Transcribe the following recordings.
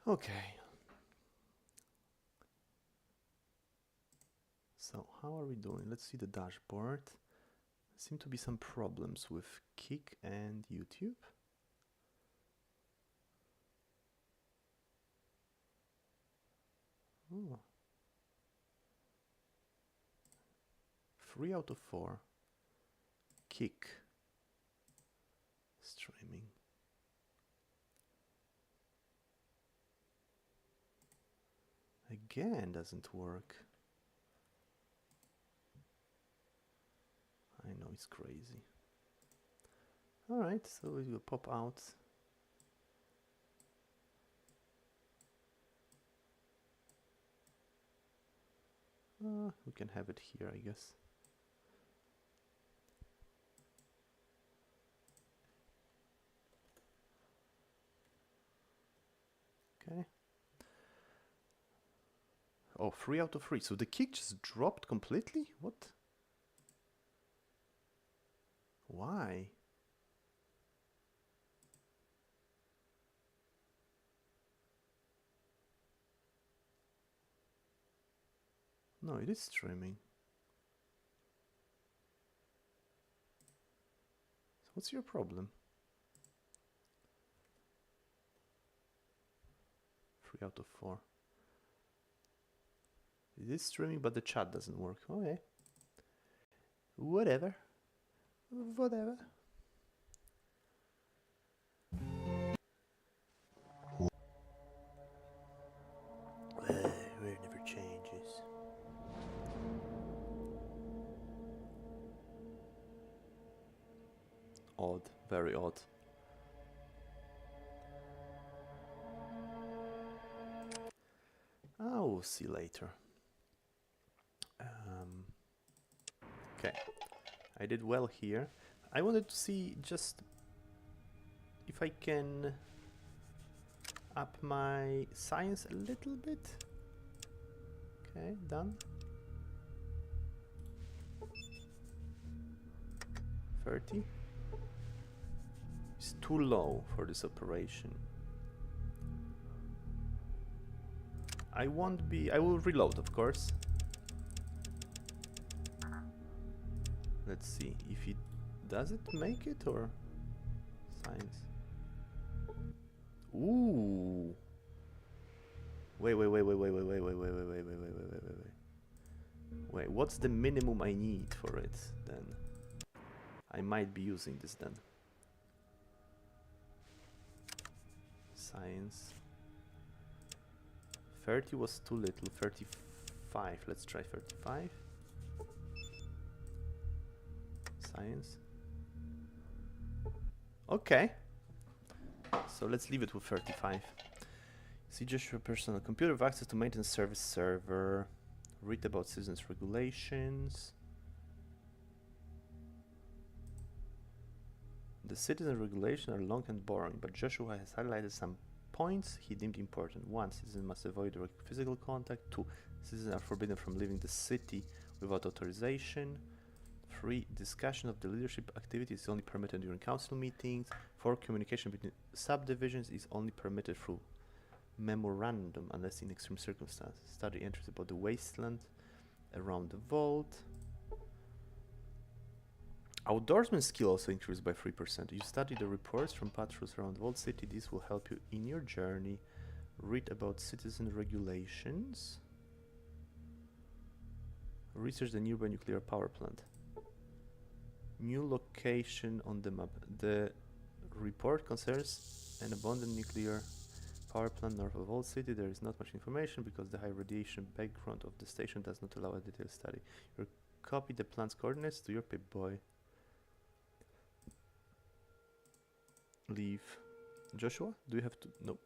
Okay. So how are we doing? Let's see the dashboard. Seem to be some problems with Kik and YouTube. Oh. 3 out of 4. Kik. Streaming. Again doesn't work. I know, it's crazy. Alright, so we will pop out. We can have it here, I guess. Okay. Oh, 3 out of 3. So the Kik just dropped completely? What? Why? No, it is streaming. So what's your problem? 3 out of 4. It is streaming, but the chat doesn't work. Okay. Whatever. Whatever. Where it never changes. Odd. Very odd. I'll see later. Okay. I did well here. I wanted to see just if I can up my science a little bit. Okay, done. 30. It's too low for this operation. I will reload, of course. Let's see if does it make it or science. Ooh. Wait. Wait, what's the minimum I need for it then? I might be using this then. Science. 30 was too little. 35. Let's try 35. Science. Okay. So let's leave it with 35. See just your personal computer with access to maintenance service server. Read about citizens regulations. The citizen regulations are long and boring, but Joshua has highlighted some points he deemed important. 1. Citizens must avoid direct physical contact. 2. Citizens are forbidden from leaving the city without authorization. 3. Discussion of the leadership activities is only permitted during council meetings. 4. Communication between subdivisions is only permitted through memorandum unless in extreme circumstances. Study entries about the wasteland around the vault. Outdoorsman skill also increased by 3%. You study the reports from patrols around Vault City. This will help you in your journey. Read about citizen regulations. Research the nearby nuclear power plant. New location on the map. The report concerns an abandoned nuclear power plant north of Vault City. There is not much information because the high radiation background of the station does not allow a detailed study. You copy the plant's coordinates to your Pip-Boy. Leave. Joshua, do you have to? No.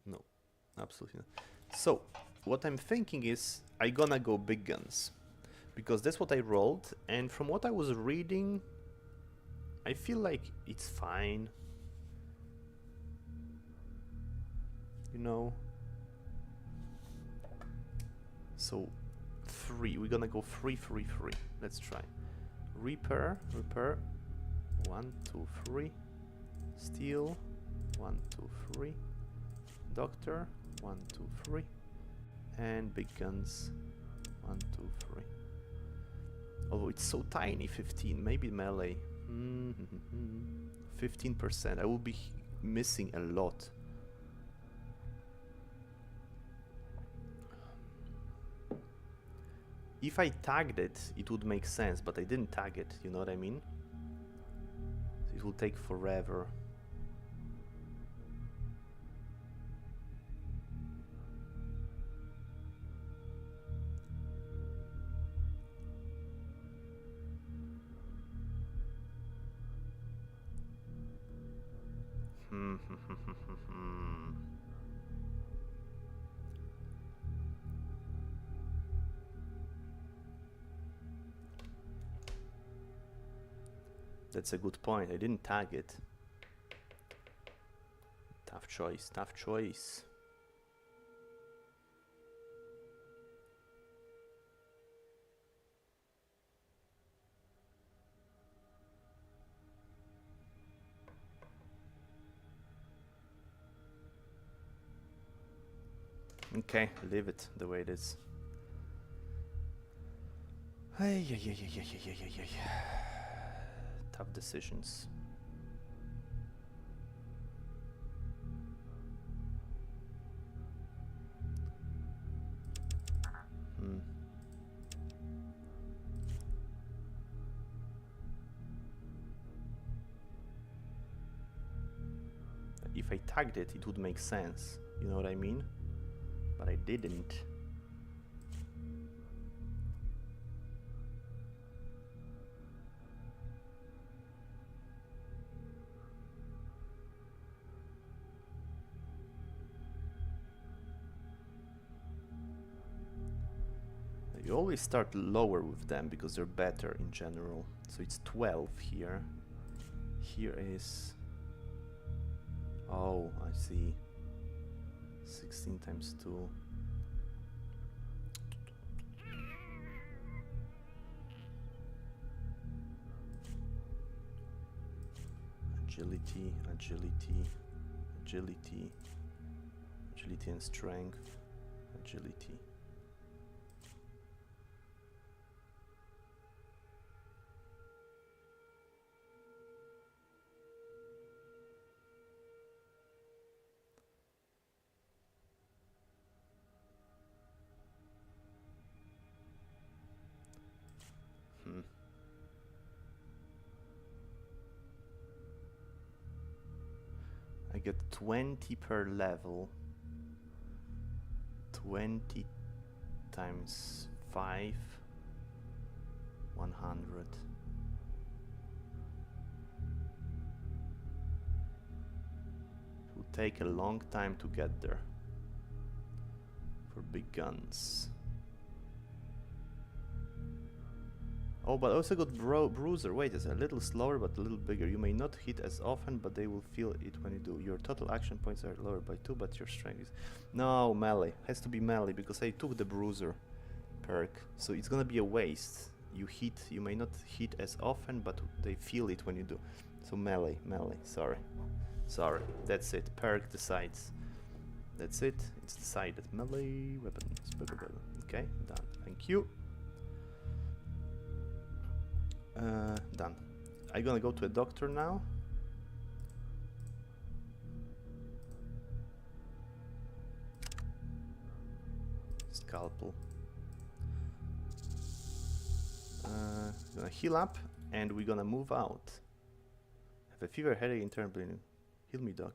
No, absolutely not. So, what I'm thinking is I'm gonna go big guns. Because that's what I rolled, and from what I was reading, I feel like it's fine. You know? So, 3. We're gonna go 3, 3, 3. Let's try. Repair. 1, 2, 3. Steel. 1, 2, 3. Doctor. 1, 2, 3. And big guns. 1, 2, 3. Although it's so tiny, 15. Maybe melee. 15%. I will be missing a lot. If I tagged it, it would make sense, but I didn't tag it, you know what I mean? So it will take forever. That's a good point. I didn't tag it. Tough choice, tough choice. Okay, leave it the way it is. Ay. Tough decisions. If I tagged it, it would make sense. You know what I mean? But I didn't. You always start lower with them because they're better in general. So it's 12 here. Here is... Oh, I see. 16 times 2. Agility, agility, agility, agility and strength, agility. I get 20 per level. 20 times 5, 100. It will take a long time to get there for big guns. Oh, but I also got Bruiser. Wait, it's a little slower but a little bigger. You may not hit as often, but they will feel it when you do. Your total action points are lower by 2, but your strength is... No, melee. Has to be melee, because I took the Bruiser perk. So it's gonna be a waste. You hit, you may not hit as often, but they feel it when you do. So melee, sorry. Sorry, that's it. Perk decides. That's it, it's decided. Melee weapons. Okay, done. Thank you. Done. I'm gonna go to a doctor now. Scalpel. Gonna heal up and we're gonna move out. Have a fever, headache, internal bleeding. Heal me, doc.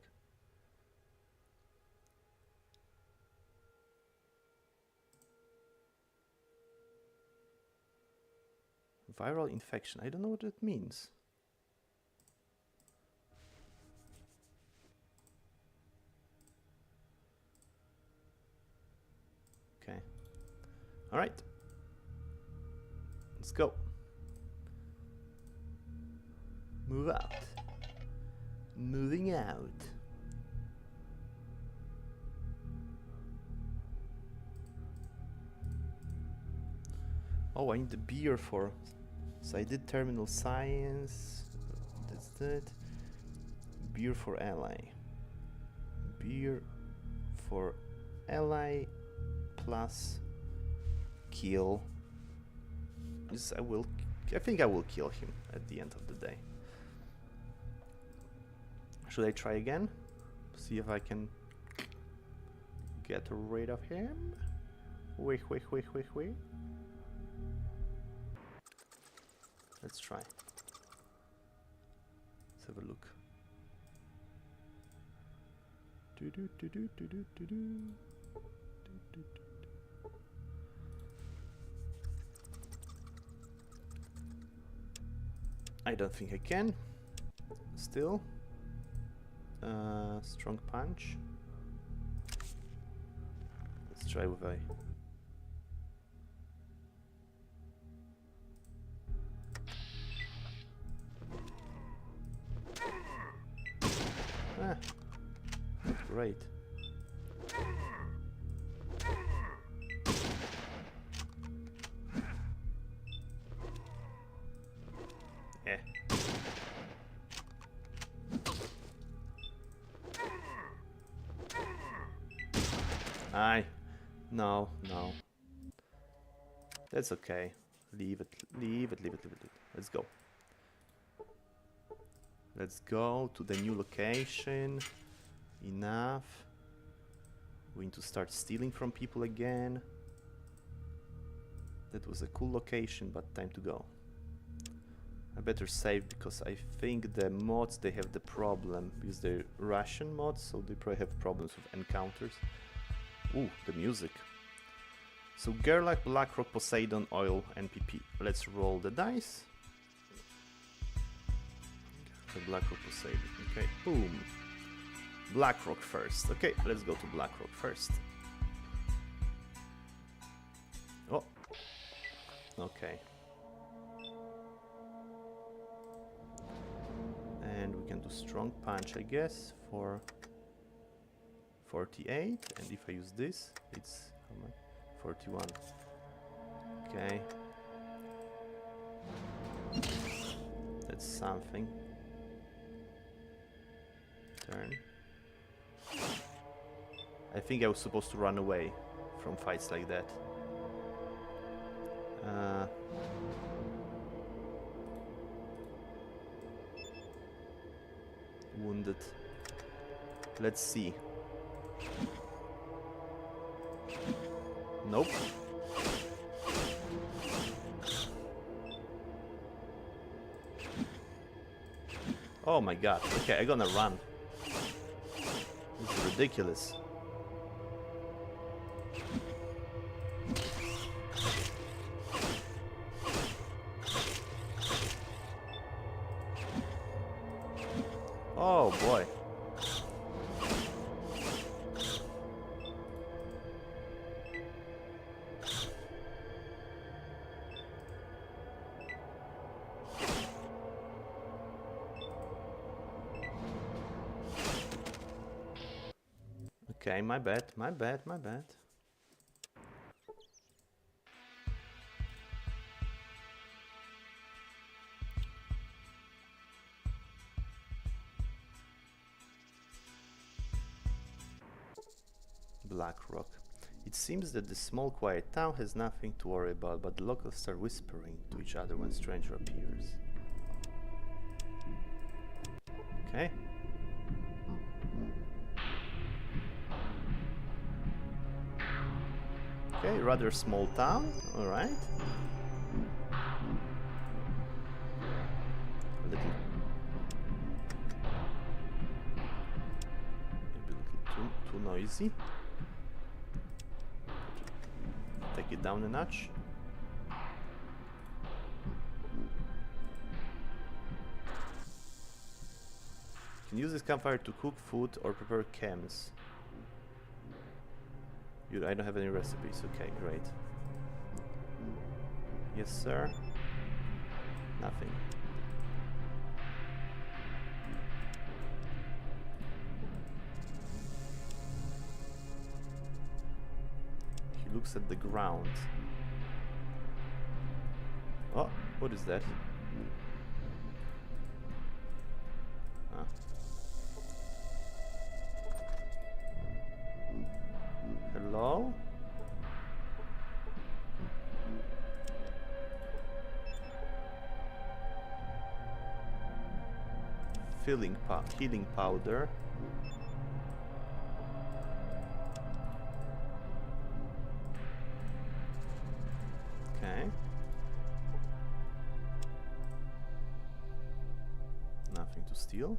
Viral infection. I don't know what it means. Okay. All right. Let's go. Move out. Moving out. Oh, I need the beer for... So I did terminal science. that? Beer for ally. Beer for ally plus kill. Yes, I think I will kill him at the end of the day. Should I try again? See if I can get rid of him? Wait. Let's try. Let's have a look. I don't think I can. Still. Strong punch. Let's try with a... Not great. Yeah. No. That's okay. Leave it. Let's go. Let's go to the new location. Enough. We need to start stealing from people again. That was a cool location, but time to go. I better save because I think the mods, they have the problem because they're Russian mods, so they probably have problems with encounters. Ooh, the music. So Gerlach, Blackrock, Poseidon, Oil, NPP. Let's roll the dice. The Blackrock, Poseidon. Okay, boom. Blackrock first. Okay, let's go to Blackrock first. Oh. Okay. And we can do strong punch, I guess, for 48. And if I use this, it's how much? 41. Okay. That's something. Turn. I think I was supposed to run away from fights like that. Wounded. Let's see. Nope. Oh my god. Okay, I'm gonna run. This is ridiculous. Oh boy. Okay, my bad. Blackrock. It seems that the small quiet town has nothing to worry about, but the locals start whispering to each other when a stranger appears. Okay. Okay, rather small town, alright. A little... maybe a little too noisy. Take it down a notch. You can use this campfire to cook food or prepare chems. I don't have any recipes. Okay, great. Yes, sir. Nothing. He looks at the ground. Oh, what is that? healing powder. Okay. Nothing to steal.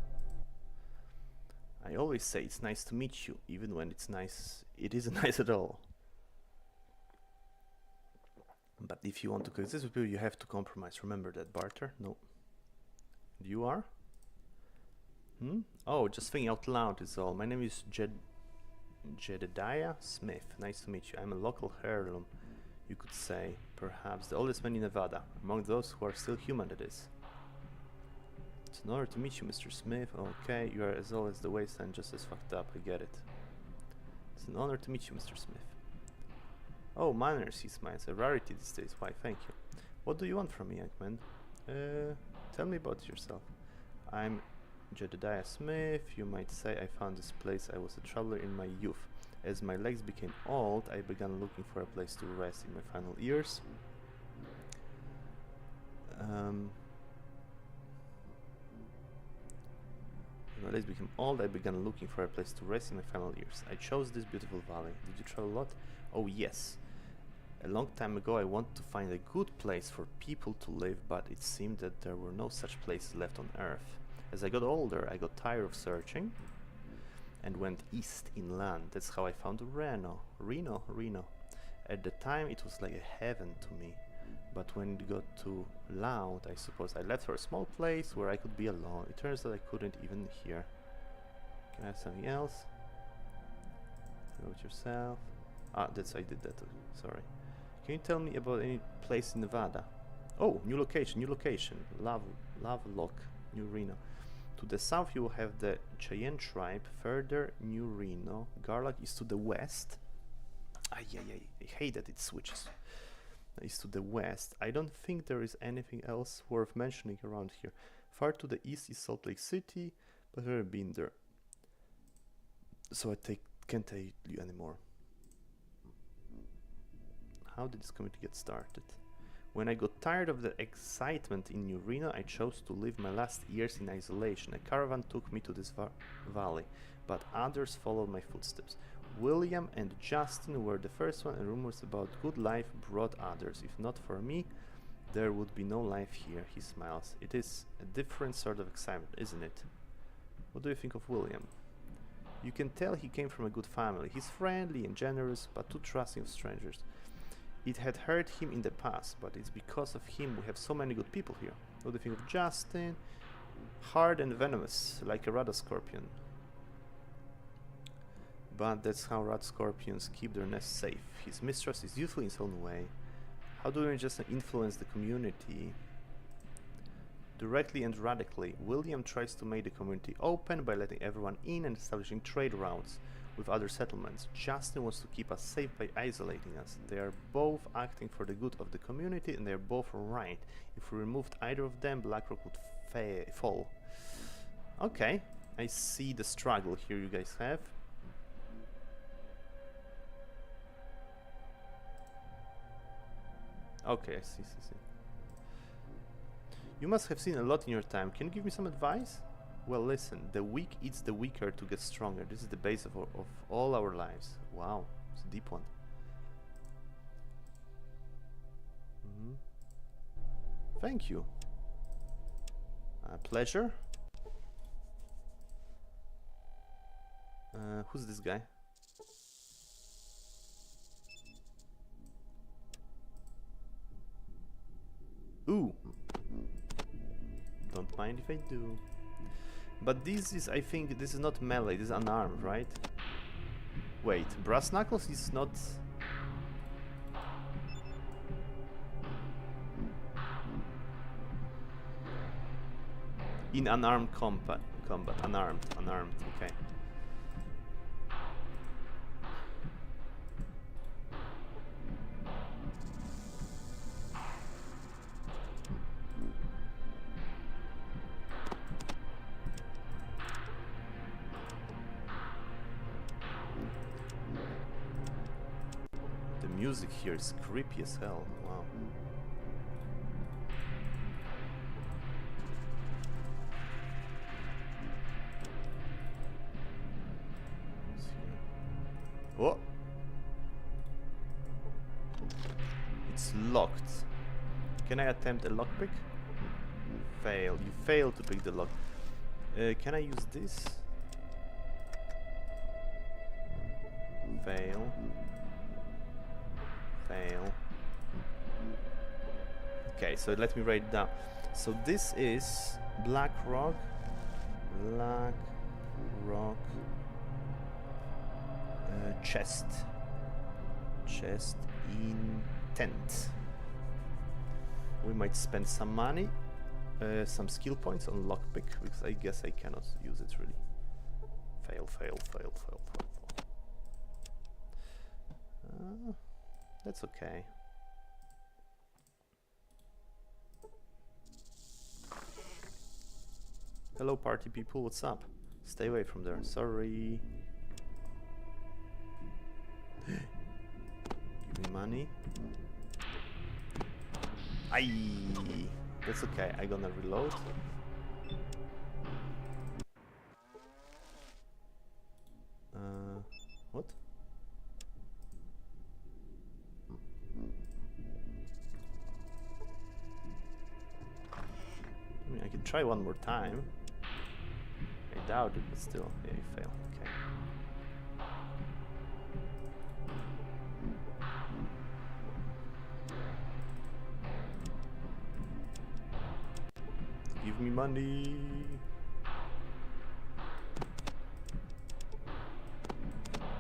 I always say it's nice to meet you, even when it's nice, it isn't nice at all. But if you want to coexist with people, you have to compromise. Remember that, barter? No. You are? Oh, just thinking out loud is all. My name is Jedediah Smith. Nice to meet you. I'm a local heirloom, you could say. Perhaps the oldest man in Nevada. Among those who are still human, that is. It's an honor to meet you, Mr. Smith. Okay, you are as old as the wasteland, just as fucked up. I get it. It's an honor to meet you, Mr. Smith. Oh, manners, he smiles. A rarity these days. Why, thank you. What do you want from me, young man? Tell me about yourself. I'm Jedediah Smith. You might say I found this place. I was a traveler in my youth. As my legs became old, I began looking for a place to rest in my final years. When my legs became old, I began looking for a place to rest in my final years. I chose this beautiful valley. Did you travel a lot? Oh, yes. A long time ago, I wanted to find a good place for people to live, but it seemed that there were no such places left on Earth. As I got older, I got tired of searching and went east inland. That's how I found Reno. At the time, it was like a heaven to me. But when it got too loud, I suppose I left for a small place where I could be alone. It turns out I couldn't even hear. Can I have something else? About yourself. Ah, I did that. Sorry. Can you tell me about any place in Nevada? Oh, new location. Lovelock, New Reno. To the south you will have the Cheyenne tribe. Further, New Reno. Garlock is to the west. I hate that it switches. Is to the west. I don't think there is anything else worth mentioning around here. Far to the east is Salt Lake City, but I've never been there. So can't tell you anymore. How did this community get started? When I got tired of the excitement in New Reno, I chose to live my last years in isolation. A caravan took me to this valley, but others followed my footsteps. William and Justin were the first one, and rumors about good life brought others. If not for me, there would be no life here. He smiles. It is a different sort of excitement, isn't it? What do you think of William? You can tell he came from a good family. He's friendly and generous, but too trusting of strangers. It had hurt him in the past, but it's because of him we have so many good people here. What do you think of Justin? Hard and venomous, like a radascorpion. But that's how rat scorpions keep their nests safe. His mistrust is useful in his own way. How do we just influence the community? Directly and radically, William tries to make the community open by letting everyone in and establishing trade routes with other settlements. Justin wants to keep us safe by isolating us. They are both acting for the good of the community, and they are both right. If we removed either of them, Blackrock would fall. Okay, I see the struggle here you guys have. Okay, I see. You must have seen a lot in your time. Can you give me some advice? Well, listen, the weak eats the weaker to get stronger. This is the base of all our lives. Wow, it's a deep one. Thank you. Pleasure. Who's this guy? Ooh. Don't mind if I do. But this is, I think, this is not melee, this is unarmed, right? Wait, Brass Knuckles is not... in unarmed combat, unarmed, okay. The music here is creepy as hell, wow. Can I attempt a lockpick? Fail. You fail to pick the lock. Can I use this? Fail. Fail. Okay, so let me write it down. So this is Black Rock. Black Rock. Chest. Chest in tent. We might spend some money, some skill points on lockpick, because I guess I cannot use it really. Fail, fail, fail, fail, fail, fail. That's okay. Hello party people, what's up? Stay away from there, sorry. Give me money. Aye, that's okay, I'm gonna reload. What? I mean, I can try one more time. I doubt it, but still, yeah, you fail. Okay. Give me money.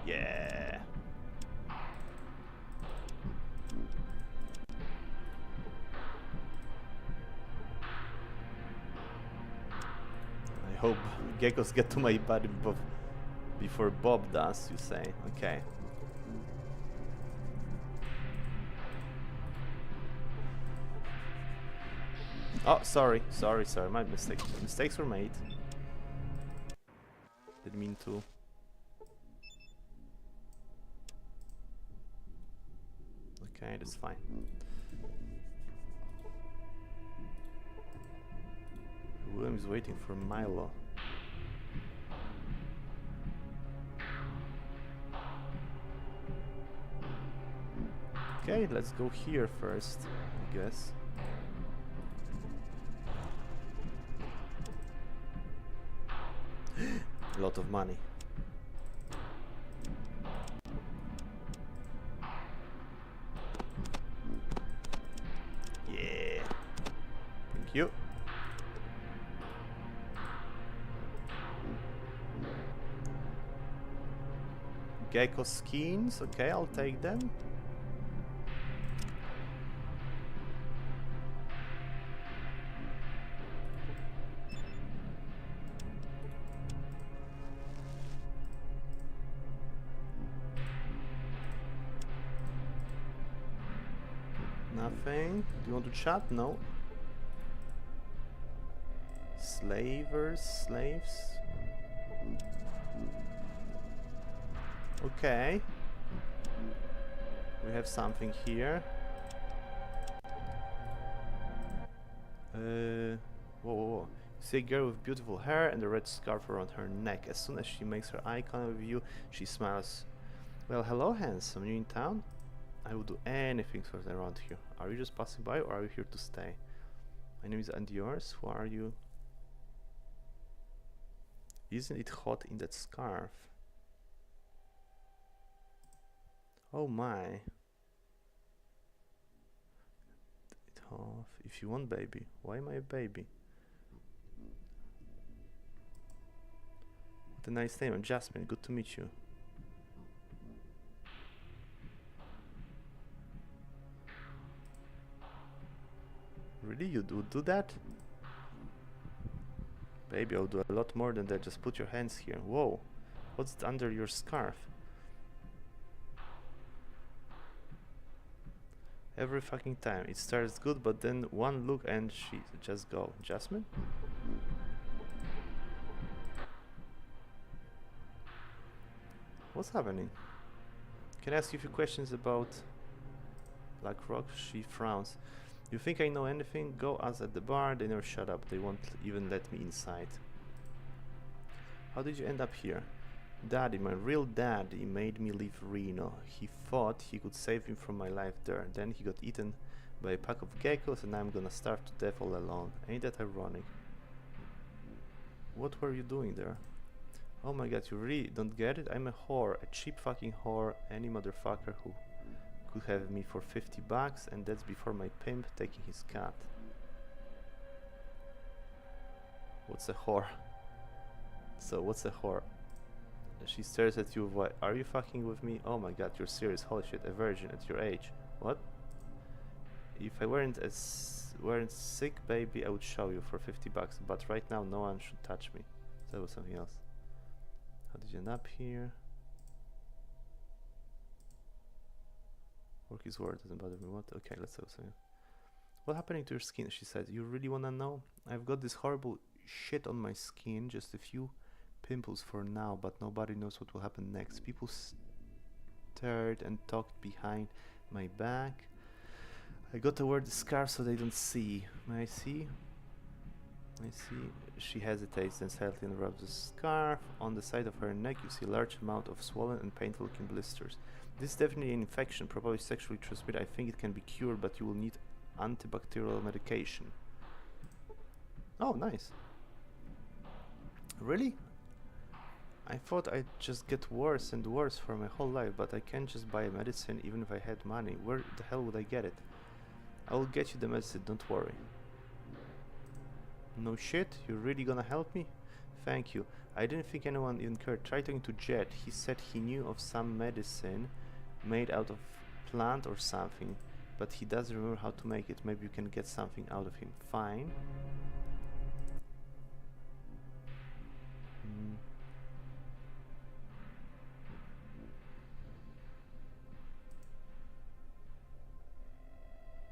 Yeah. I hope geckos get to my body before Bob does, you say. Okay. Oh, sorry, my mistake. Mistakes were made. Didn't mean to. Okay, that's fine. William is waiting for Milo. Okay, let's go here first, I guess. A lot of money. Yeah. Thank you. Gecko skins, okay, I'll take them. Nothing. Do you want to chat? No. Slavers, slaves. Okay. We have something here. Whoa, whoa, whoa. See a girl with beautiful hair and a red scarf around her neck. As soon as she makes her eye contact with you, she smiles. Well, hello, handsome. You in town? I would do anything for around here. Are you just passing by or are you here to stay? My name is and yours. Who are you? Isn't it hot in that scarf? Oh my. It off. If you want baby. Why am I a baby? What a nice name. I'm Jasmine. Good to meet you. Really? You do that? Baby, I'll do a lot more than that. Just put your hands here. Whoa. What's under your scarf? Every fucking time. It starts good, but then one look and she just go. Jasmine? What's happening? Can I ask you a few questions about Black Rock? She frowns. You think I know anything? Go us at the bar. They never shut up. They won't even let me inside. How did you end up here? Daddy, my real daddy, made me leave Reno. He thought he could save me from my life there. Then he got eaten by a pack of geckos, and I'm gonna starve to death all alone. Ain't that ironic? What were you doing there? Oh my god, you really don't get it? I'm a whore, a cheap fucking whore, any motherfucker who could have me for 50 bucks, and that's before my pimp taking his cut. What's a whore? So, what's a whore? She stares at you. What? Are you fucking with me? Oh my god, you're serious. Holy shit, a virgin at your age. What? If I weren't sick, baby, I would show you for 50 bucks. But right now, no one should touch me. So that was something else. How did you end up here? Work is word, doesn't bother me. What? Okay, let's say something. What happening to your skin? She said. You really wanna know? I've got this horrible shit on my skin. Just a few pimples for now, but nobody knows what will happen next. People stared and talked behind my back. I got to wear the scarf so they don't see. May I see? I see. She hesitates, then slightly unwraps the scarf. On the side of her neck you see a large amount of swollen and painful looking blisters. This is definitely an infection, probably sexually transmitted. I think it can be cured, but you will need antibacterial medication. Oh, nice. Really? I thought I'd just get worse and worse for my whole life, but I can't just buy a medicine even if I had money. Where the hell would I get it? I will get you the medicine, don't worry. No shit? You're really gonna help me? Thank you. I didn't think anyone even cared. Try talking to Jet. He said he knew of some medicine made out of plant or something, but he doesn't remember how to make it. Maybe you can get something out of him. Fine.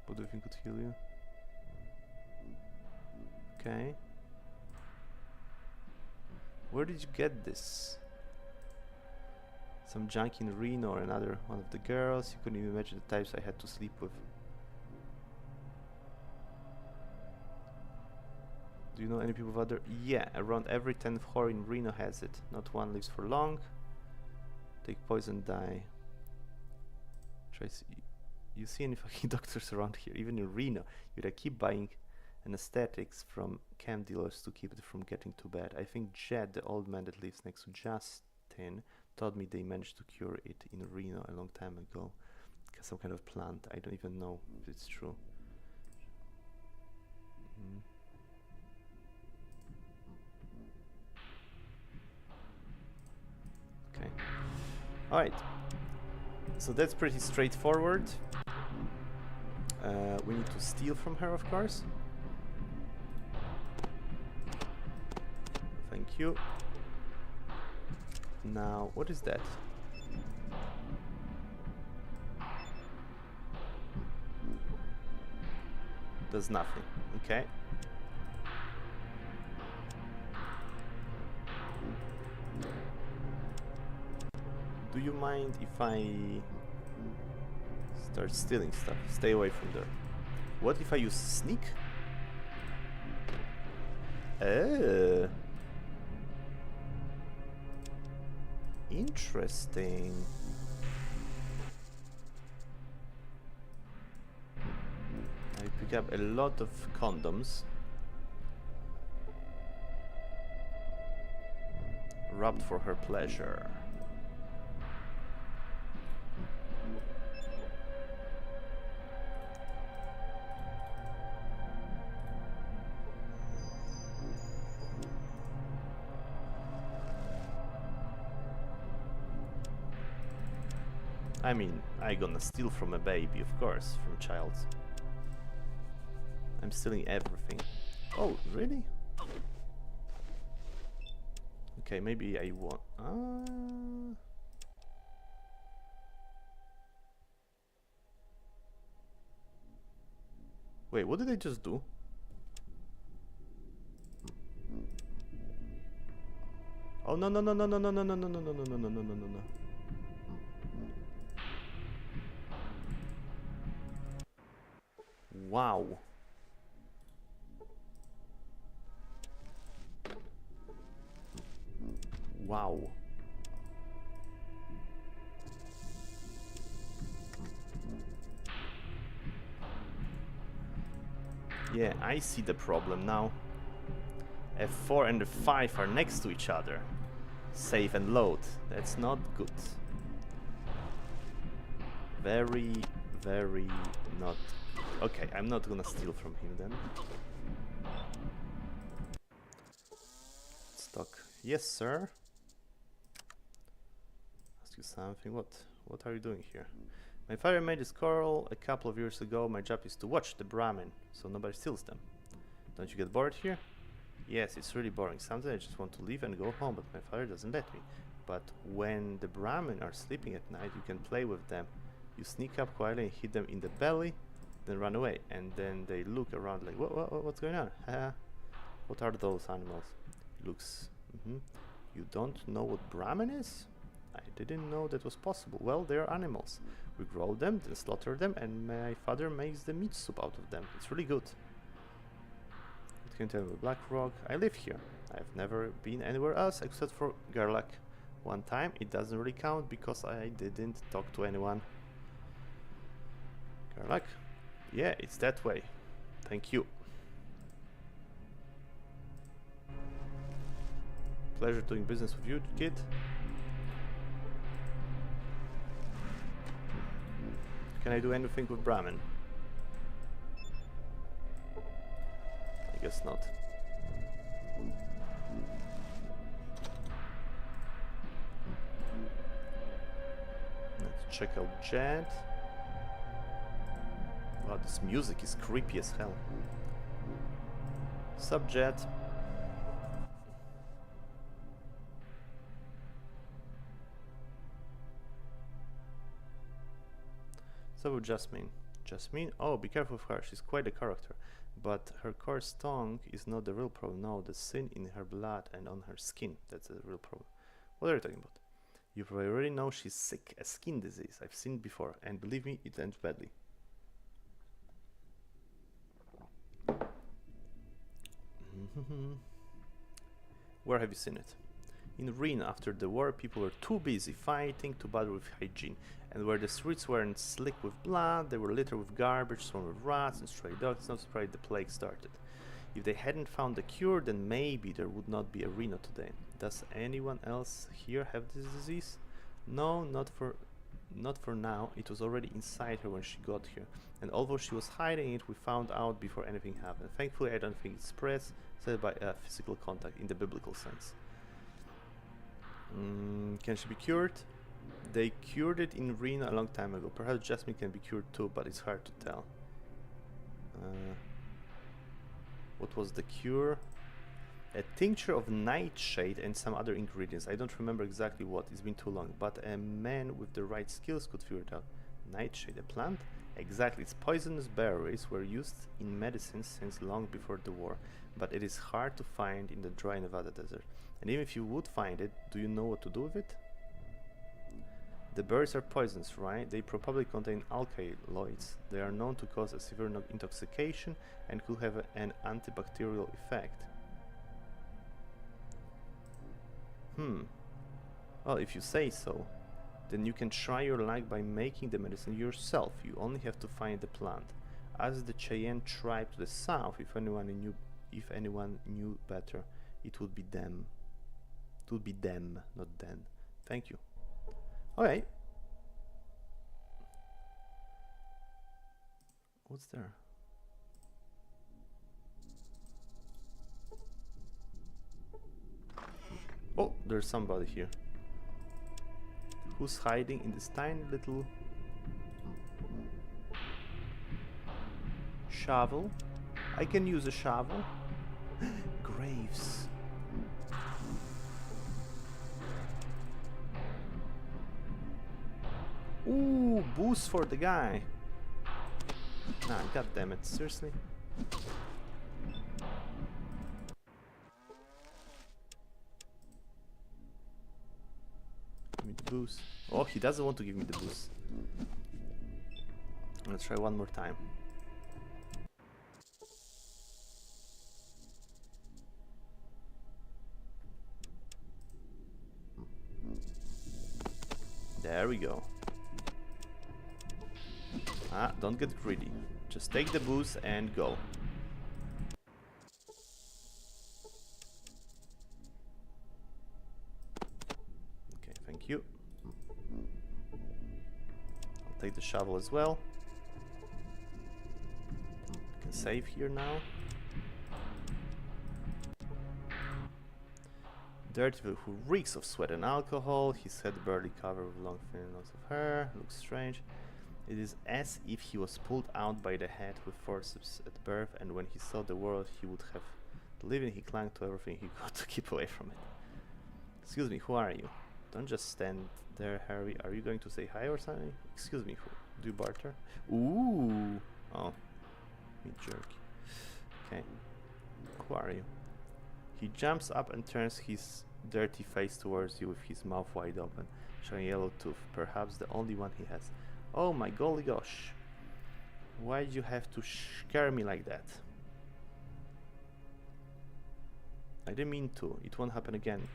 What do you think could heal you? Okay. Where did you get this? Some junk in Reno or another one of the girls. You couldn't even imagine the types I had to sleep with. Do you know any people with other? Yeah, around every 10th whore in Reno has it. Not one lives for long. Take poison, die. Try see. You see any fucking doctors around here? Even in Reno, you gotta keep buying anesthetics from chem dealers to keep it from getting too bad. I think Jed, the old man that lives next to Justin, told me they managed to cure it in Reno a long time ago. Some kind of plant. I don't even know if it's true. Okay. Alright. So that's pretty straightforward. We need to steal from her, of course. Thank you. Now, what is that? Does nothing. Okay. Do you mind if I start stealing stuff? Stay away from there. What if I use sneak? Interesting. I pick up a lot of condoms. Rubbed for her pleasure. I mean, I gonna steal from a baby, of course, from child. I'm stealing everything. Oh, really? Okay, maybe I want... Wait, what did I just do? Oh, no, no, no, no, no, no, no, no, no, no, no, no, no, no, no, no, no. Wow. Wow. Yeah, I see the problem now. F4 and F5 are next to each other. Save and load. That's not good. Very, very not. Okay, I'm not gonna steal from him then. Stock. Yes, sir. Ask you something. What are you doing here? My father made this coral a couple of years ago. My job is to watch the Brahmin, so nobody steals them. Don't you get bored here? Yes, it's really boring. Sometimes I just want to leave and go home, but my father doesn't let me. But when the Brahmin are sleeping at night, you can play with them. You sneak up quietly and hit them in the belly, then run away. And then they look around like, what's going on? What are those animals? Looks. You don't know what Brahmin is? I didn't know that was possible. Well, they are animals. We grow them, then slaughter them, and my father makes the meat soup out of them. It's really good. What can you tell me about Black Rock? I live here. I've never been anywhere else except for Gerlach. One time, it doesn't really count because I didn't talk to anyone. Gerlach? Yeah, it's that way. Thank you. Pleasure doing business with you, kid. Can I do anything with Brahmin? I guess not. Let's check out Jet. Wow, this music is creepy as hell. Sup, Jet? So Jasmine. Jasmine? Oh, be careful of her. She's quite a character. But her coarse tongue is not the real problem. No, the sin in her blood and on her skin. That's the real problem. What are you talking about? You probably already know she's sick. A skin disease. I've seen it before. And believe me, it ends badly. Where have you seen it? In Rhyn, after the war, people were too busy fighting to bother with hygiene, and where the streets weren't slick with blood, they were littered with garbage, swarmed with rats and stray dogs. It's not surprised the plague started. If they hadn't found the cure, then maybe there would not be a Rhino today. Does anyone else here have this disease? No, not for now. It was already inside her when she got here, and although she was hiding it, we found out before anything happened. Thankfully, I don't think it spreads, except by physical contact in the biblical sense. Can she be cured? They cured it in Rhyn a long time ago. Perhaps Jasmine can be cured too, but it's hard to tell. What was the cure? A tincture of nightshade and some other ingredients. I don't remember exactly what. It's been too long. But a man with the right skills could figure it out. Nightshade, a plant? Exactly. Its poisonous berries were used in medicine since long before the war. But it is hard to find in the dry Nevada desert. And even if you would find it, do you know what to do with it? The berries are poisonous, right? They probably contain alkaloids. They are known to cause a severe intoxication and could have an antibacterial effect. Well, if you say so, then you can try your luck by making the medicine yourself. You only have to find the plant. As the Cheyenne tribe to the south, if anyone knew better, it would be them. It would be them, not then. Thank you. Okay. What's there? Oh, there's somebody here. Who's hiding in this tiny little shovel? I can use a shovel. Graves. Ooh, boost for the guy. Nah, god damn it, seriously? Give me the boost. Oh, he doesn't want to give me the boost. Let's try one more time. There we go. Don't get greedy. Just take the boost and go. Thank you. I'll take the shovel as well. I can save here now. Dirty Will, who reeks of sweat and alcohol, his head barely covered with long thin locks of hair, looks strange. It is as if he was pulled out by the head with forceps at birth, and when he saw the world he would have to live in, he clung to everything he could to keep away from it. Excuse me, who are you? Don't just stand there, Harry. Are you going to say hi or something? Excuse me, who? Do you barter? Ooh! Oh. Meat jerky. Okay. Who are you? He jumps up and turns his dirty face towards you with his mouth wide open, showing a yellow tooth, perhaps the only one he has. Oh my golly gosh. Why'd you have to scare me like that? I didn't mean to. It won't happen again.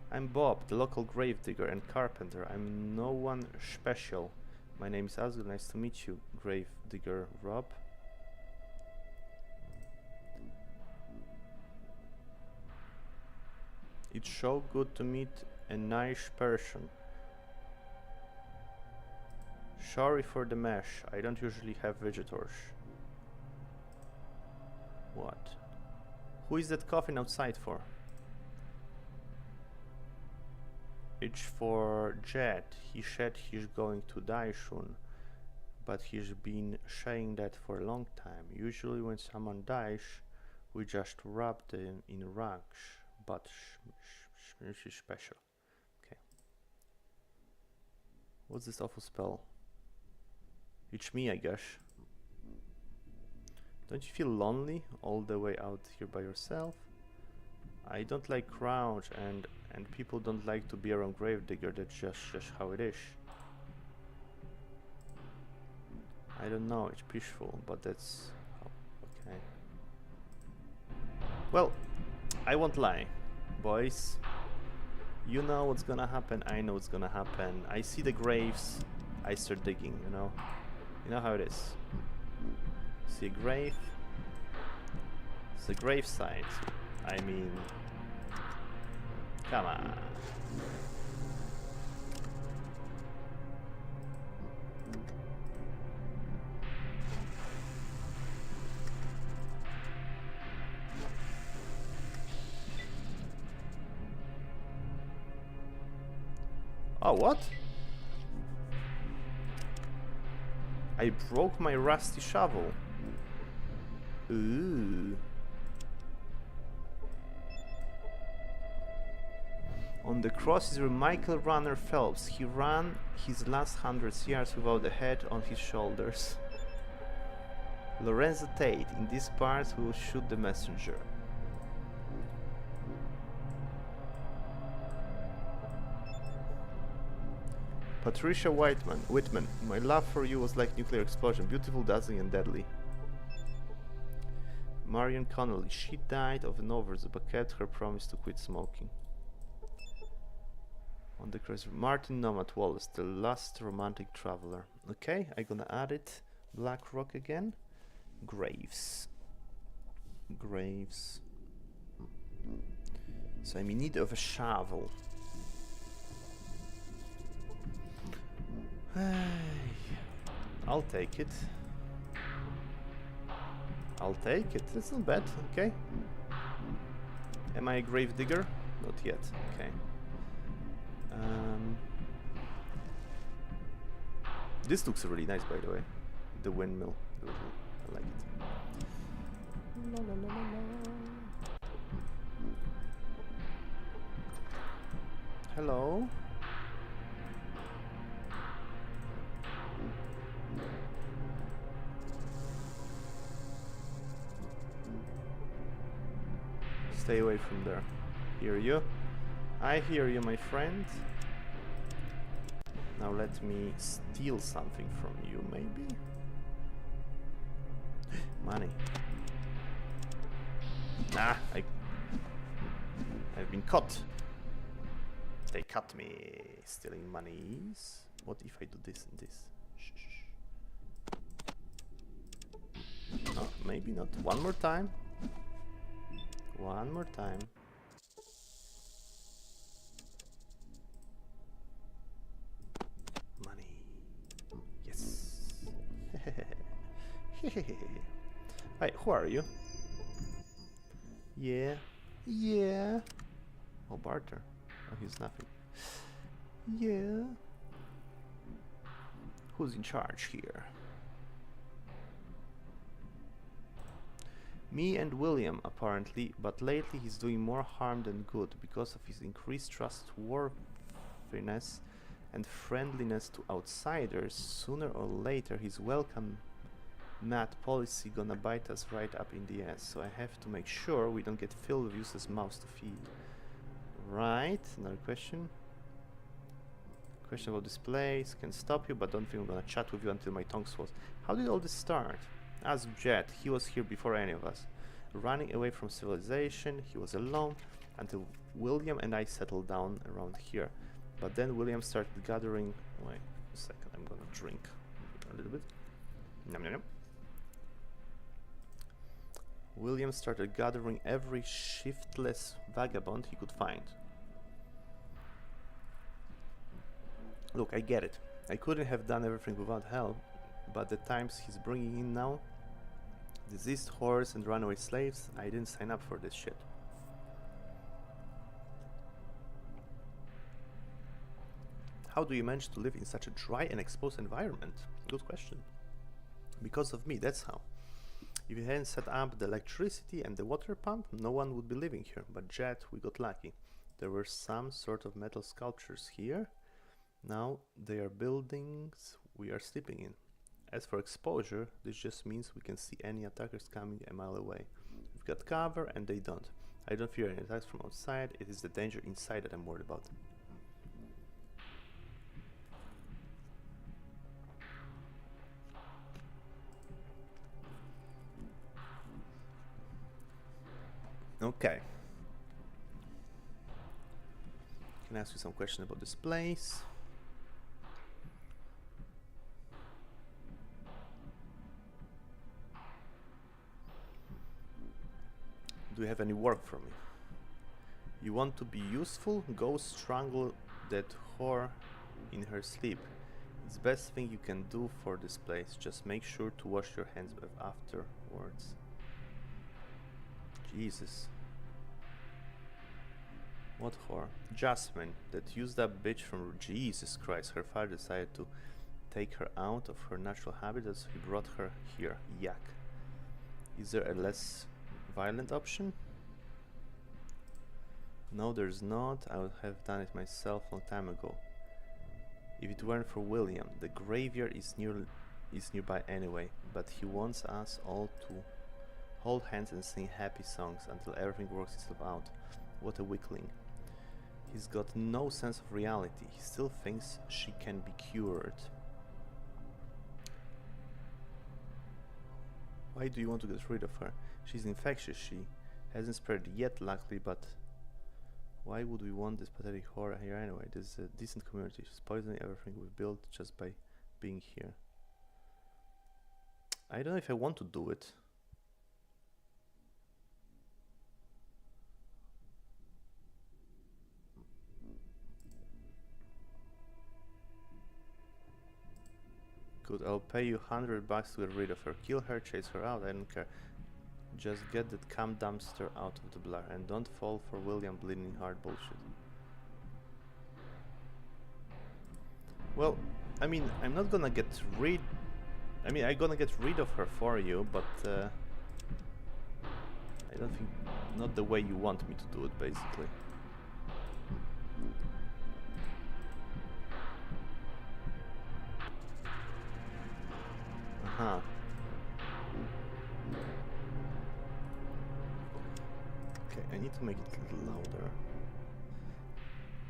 I'm Bob, the local gravedigger and carpenter. I'm no one special. My name is Asgul. Nice to meet you, gravedigger Rob. It's so good to meet a nice person. Sorry for the mesh. I don't usually have visitors. What? Who is that coffin outside for? It's for Jed. He said he's going to die soon, but he's been saying that for a long time. Usually when someone dies, we just wrap them in rags, but this is special. Okay. What's this awful spell? It's me, I guess. Don't you feel lonely all the way out here by yourself? I don't like crowds, and people don't like to be around Gravedigger. That's just how it is. I don't know, it's peaceful, but that's... oh, okay. Well, I won't lie, boys. You know what's gonna happen, I know what's gonna happen. I see the graves, I start digging, you know? You know how it is. See a grave? It's a gravesite. I mean... come on. Oh, what? I broke my rusty shovel. Ooh. On the cross is where Michael Runner Phelps. He ran his last 100 yards without a head on his shoulders. Lorenzo Tate. In this part, we will shoot the messenger. Patricia Whitman. My love for you was like nuclear explosion. Beautiful, dazzling, and deadly. Marion Connolly. She died of an overdose, but kept her promise to quit smoking. On the cross, Martin Nomad Wallace, the last romantic traveler. Okay, I'm gonna add it. Black Rock again. Graves. Graves. So I'm in need of a shovel. I'll take it. I'll take it. That's not bad. Okay. Am I a grave digger? Not yet. Okay. This looks really nice, by the way. The windmill. I like it. La, la, la, la, la. Hello. Stay away from there. Hear you? I hear you, my friend. Now let me steal something from you, maybe? Money. Ah, I've been caught. They caught me stealing monies. What if I do this and this? Shh, shh. No, maybe not. One more time. One more time. Hey, who are you? Yeah. Yeah. Oh, barter. Oh, he's nothing. Yeah. Who's in charge here? Me and William, apparently, but lately he's doing more harm than good because of his increased trustworthiness and friendliness to outsiders. Sooner or later, his welcome mat policy gonna bite us right up in the ass, so I have to make sure we don't get filled with useless mouths to feed. Right, another question. Question about displays. Can stop you, but don't think I'm gonna chat with you until my tongue swells. How did all this start? Ask Jet. He was here before any of us. Running away from civilization, he was alone until William and I settled down around here. But then William started gathering... Wait a second, I'm gonna drink a little bit. Nom, nom, nom. William started gathering every shiftless vagabond he could find. Look, I get it. I couldn't have done everything without help, but the times he's bringing in now, diseased whores and runaway slaves, I didn't sign up for this shit. How do you manage to live in such a dry and exposed environment? Good question. Because of me, that's how. If you hadn't set up the electricity and the water pump, no one would be living here. But Jet, we got lucky. There were some sort of metal sculptures here. Now they are buildings we are sleeping in. As for exposure, this just means we can see any attackers coming a mile away. We've got cover and they don't. I don't fear any attacks from outside, it is the danger inside that I'm worried about. Okay. Can I ask you some questions about this place? Do you have any work for me? You want to be useful? Go strangle that whore in her sleep. It's the best thing you can do for this place. Just make sure to wash your hands afterwards. Jesus. What whore? Jasmine, that used that bitch from... Jesus Christ, her father decided to take her out of her natural habitat, so he brought her here. Yuck. Is there a less violent option? No, there's not. I would have done it myself a long time ago. If it weren't for William. The graveyard is nearby anyway, but he wants us all to hold hands and sing happy songs until everything works itself out. What a weakling. He's got no sense of reality. He still thinks she can be cured. Why do you want to get rid of her? She's infectious. She hasn't spread yet, luckily, but why would we want this pathetic whore here anyway? This is a decent community. She's poisoning everything we've built just by being here. I don't know if I want to do it. Good, I'll pay you $100 to get rid of her. Kill her, chase her out, I don't care. Just get that cam dumpster out of the blur and don't fall for William bleeding heart bullshit. Well, I mean, I'm not gonna get rid... I mean, I'm gonna get rid of her for you, but I don't think... not the way you want me to do it, basically. Aha. Okay, I need to make it a little louder.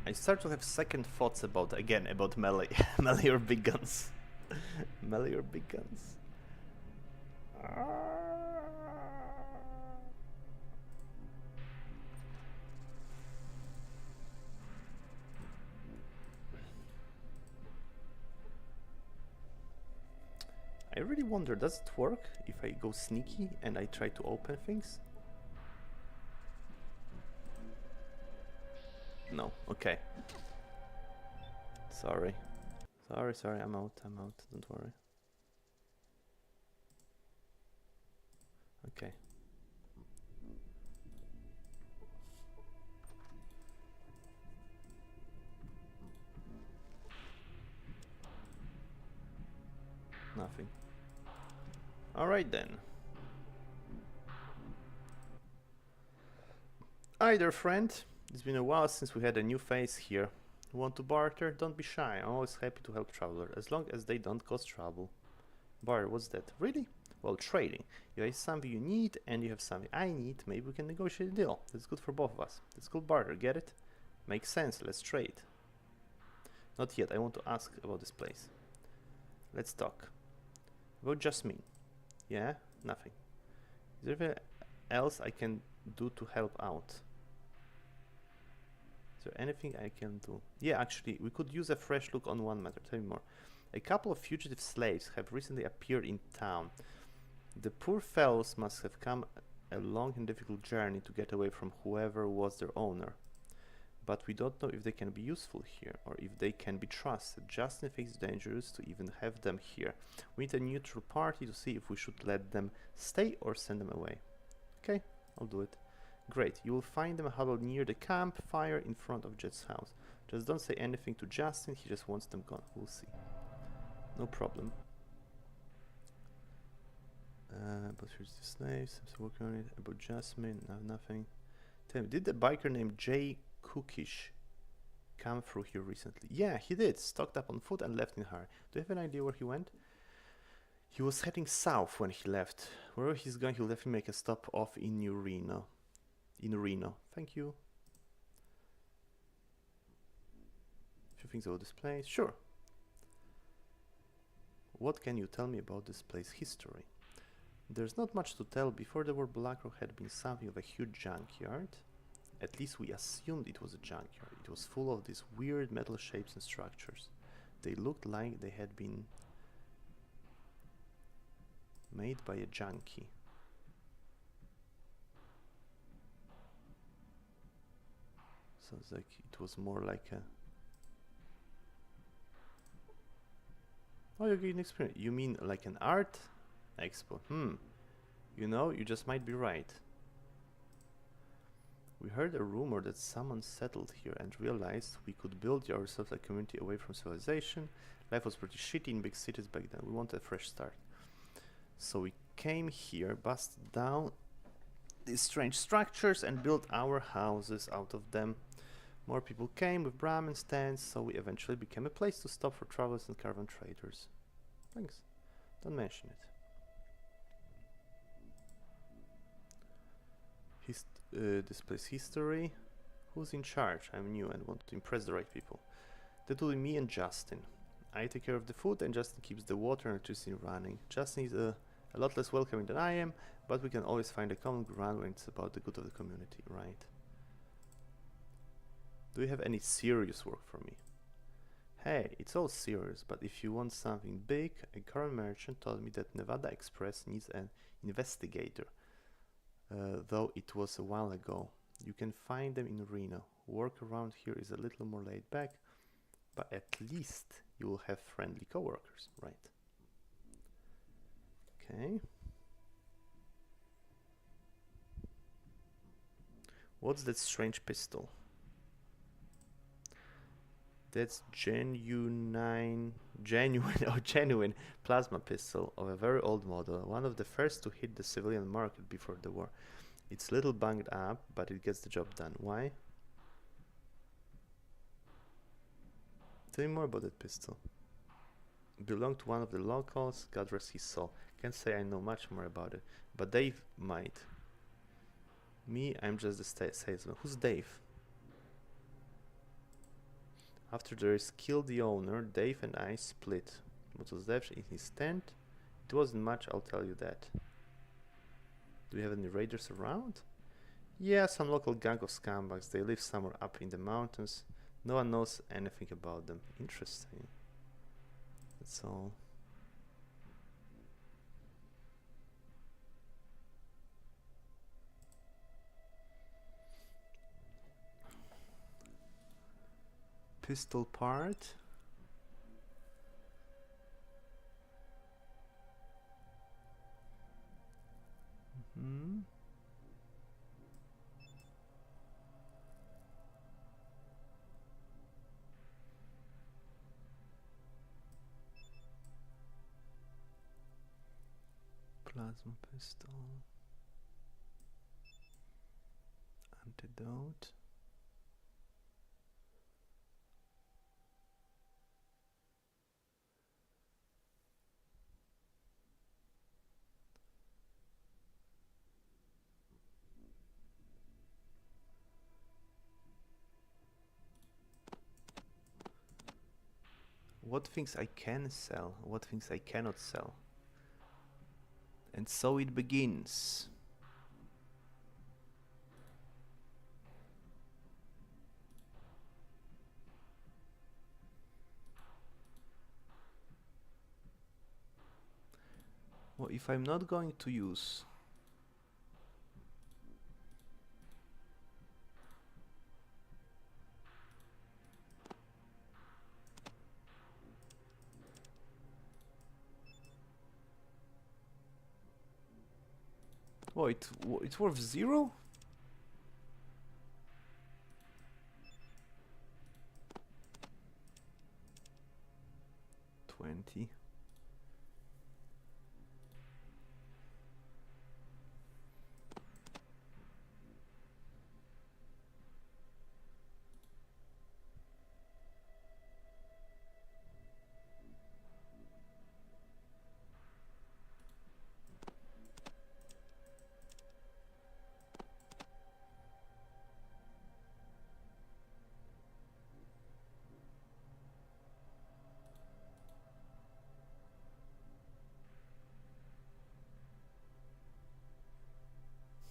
I start to have second thoughts about, again, about melee. Melee or big guns. Melee or big guns. I really wonder, does it work if I go sneaky and I try to open things? No, okay. Sorry. Sorry, I'm out, don't worry. Okay. Nothing. Alright then. Hi there, friend. It's been a while since we had a new face here. Want to barter? Don't be shy. I'm always happy to help traveler, as long as they don't cause trouble. Barter, what's that? Really? Well, trading. You have something you need, and you have something I need. Maybe we can negotiate a deal. That's good for both of us. It's called barter, get it? Makes sense, let's trade. Not yet, I want to ask about this place. Let's talk. About Jasmine. Yeah? Nothing. Is there anything else I can do to help out? Is there anything I can do? Yeah, actually, we could use a fresh look on one matter. Tell me more. A couple of fugitive slaves have recently appeared in town. The poor fellows must have come a long and difficult journey to get away from whoever was their owner. But we don't know if they can be useful here, or if they can be trusted. Justin thinks it's dangerous to even have them here. We need a neutral party to see if we should let them stay or send them away. Okay, I'll do it. Great, you will find them huddled near the campfire in front of Jet's house. Just don't say anything to Justin, he just wants them gone. We'll see. No problem. But here's the slaves, I'm still working on it. About Jasmine, no, nothing. Tell me, did the biker named Jay Cookish come through here recently? Yeah, he did. Stocked up on food and left in a hurry. Do you have an idea where he went? He was heading south when he left. Wherever he's going, he'll definitely make a stop off in New Reno. Thank you. A few things about this place. Sure. What can you tell me about this place's history? There's not much to tell. Before the war, Blackrock had been something of a huge junkyard. At least we assumed it was a junkyard. It was full of these weird metal shapes and structures. They looked like they had been made by a junkie. Sounds like it was more like a... Oh, you're getting experience. You mean like an art expo? You know, you just might be right. We heard a rumor that someone settled here and realized we could build ourselves a community away from civilization. Life was pretty shitty in big cities back then. We wanted a fresh start. So we came here, busted down these strange structures and built our houses out of them. More people came with Brahmin stands, so we eventually became a place to stop for travelers and caravan traders. Thanks. Don't mention it. This place history. Who's in charge? I'm new and want to impress the right people. That will be me and Justin. I take care of the food and Justin keeps the water and electricity running. Justin is a lot less welcoming than I am, but we can always find a common ground when it's about the good of the community, right? Do you have any serious work for me? Hey, it's all serious, but if you want something big, a current merchant told me that Nevada Express needs an investigator. Though it was a while ago. You can find them in Reno. Work around here is a little more laid back, but at least you will have friendly coworkers, right? Okay. What's that strange pistol? That's genuine plasma pistol of a very old model, one of the first to hit the civilian market before the war. It's a little banged up, but it gets the job done. Why? Tell me more about that pistol. Belonged to one of the locals, God rest his soul. Can't say I know much more about it, but Dave might. Me, I'm just the salesman. Who's Dave? After the race killed the owner, Dave and I split. What was left in his tent? It wasn't much, I'll tell you that. Do we have any raiders around? Yeah, some local gang of scumbags. They live somewhere up in the mountains. No one knows anything about them. Interesting. That's all. Pistol part. Plasma pistol. Antidote. What things I can sell, what things I cannot sell. And so it begins. Well, if I'm not going to use oh, it's worth 0? $20.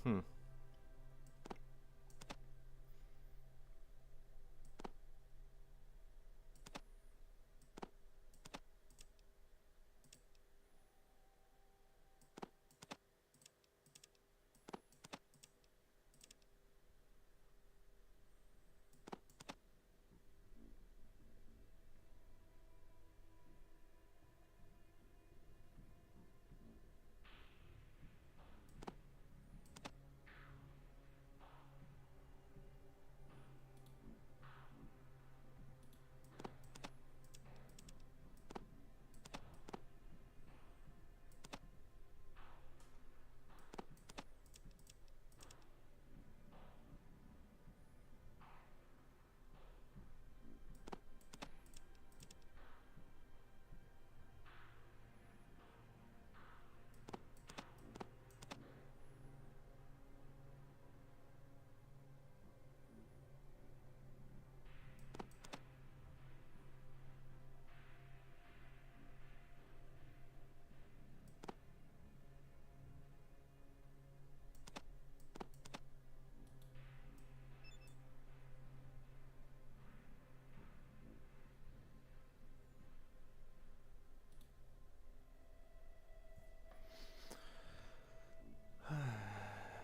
Hmm.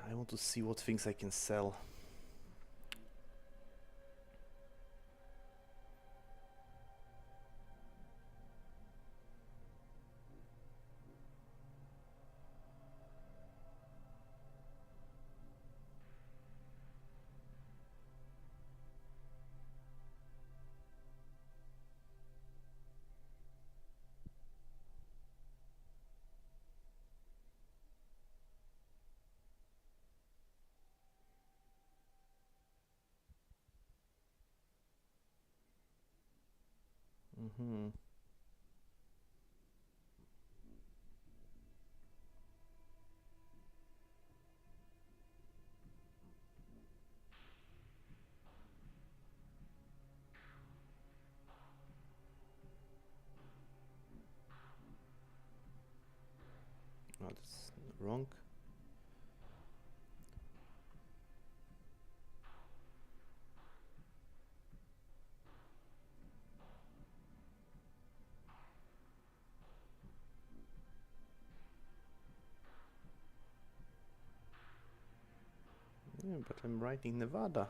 I want to see what things I can sell. Mm-hmm. Oh, that's wrong. Yeah, but I'm writing Nevada.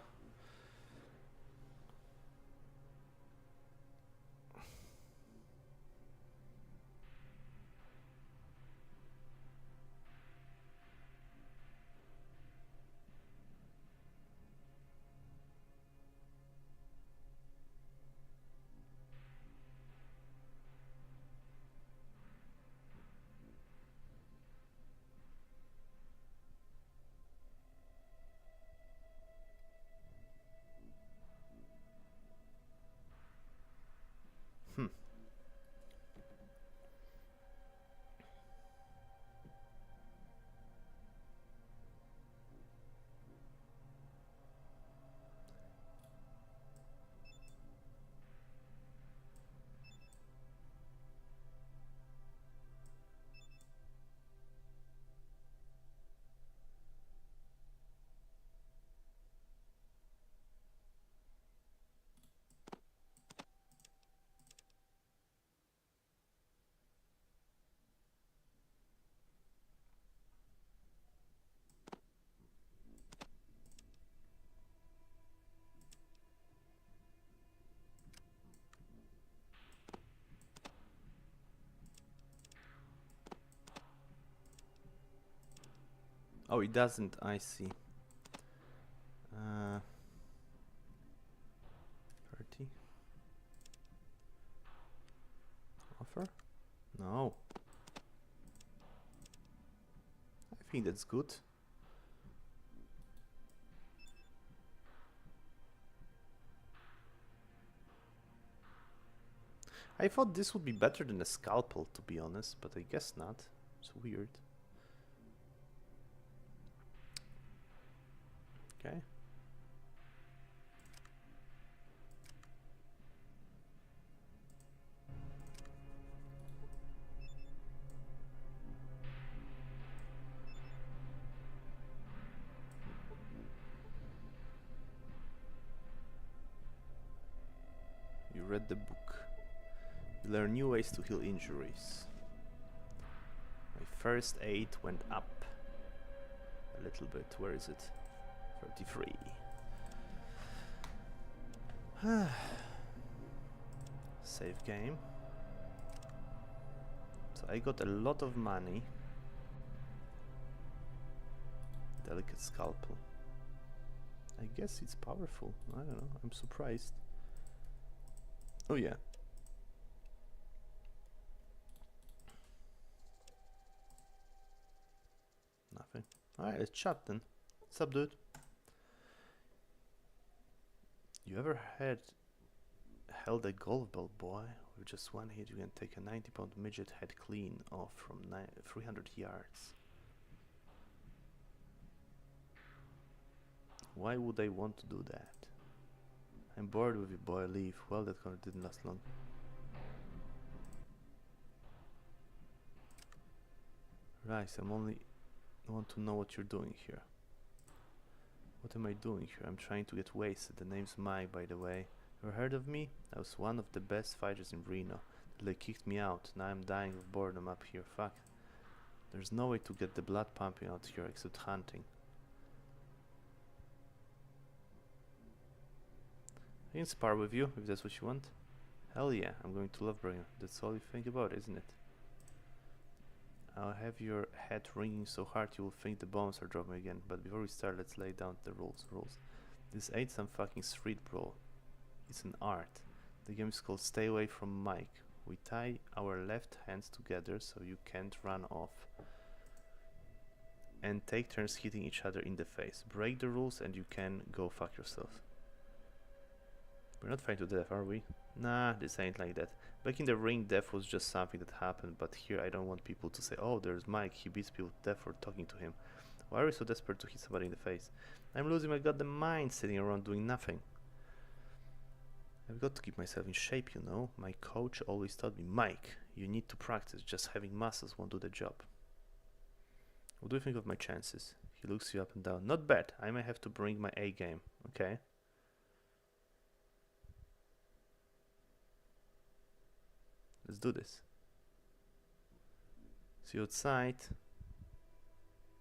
Oh, it doesn't. I see. 30. Offer? No. I think that's good. I thought this would be better than a scalpel, to be honest, but I guess not. It's weird. Okay. You read the book. You learn new ways to heal injuries. My first aid went up a little bit. Where is it? 33. Save game. So I got a lot of money. Delicate scalpel. I guess it's powerful. I don't know. I'm surprised. Oh yeah. Nothing. Alright, let's chat then. What's up, dude? You ever held a golf ball, boy? With just one hit you can take a 90-pound midget head clean off from 300 yards. Why would I want to do that? I'm bored with you, boy. Leave. Well, that corner didn't last long. Right, I only want to know what you're doing here. What am I doing here? I'm trying to get wasted. The name's Mike, by the way. Ever heard of me? I was one of the best fighters in Reno. They kicked me out. Now I'm dying of boredom up here. Fuck. There's no way to get the blood pumping out here except hunting. I can spar with you, if that's what you want. Hell yeah, I'm going to Lovebringer. That's all you think about, isn't it? I'll have your head ringing so hard you will think the bombs are dropping again. But before we start, let's lay down the rules. This ain't some fucking street brawl. It's an art. The game is called Stay Away from Mike. We tie our left hands together so you can't run off. And take turns hitting each other in the face. Break the rules and you can go fuck yourself. We're not fighting to death, are we? Nah, this ain't like that. Back in the ring, death was just something that happened, but here I don't want people to say, oh, there's Mike, he beats people to death for talking to him. Why are we so desperate to hit somebody in the face? I'm losing my goddamn mind sitting around doing nothing. I've got to keep myself in shape, you know. My coach always told me, Mike, you need to practice, just having muscles won't do the job. What do you think of my chances? He looks you up and down. Not bad, I may have to bring my A game, okay? Let's do this. See you outside.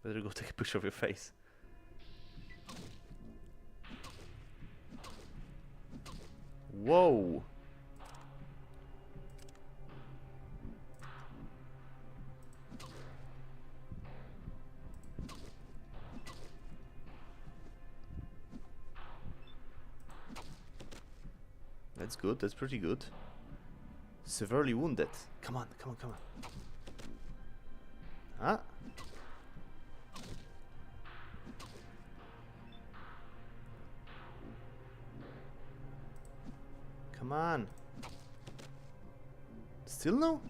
Better go take a picture of your face. Whoa! That's good, that's pretty good. Severely wounded. Come on, come on, come on. Ah. Come on. Still no?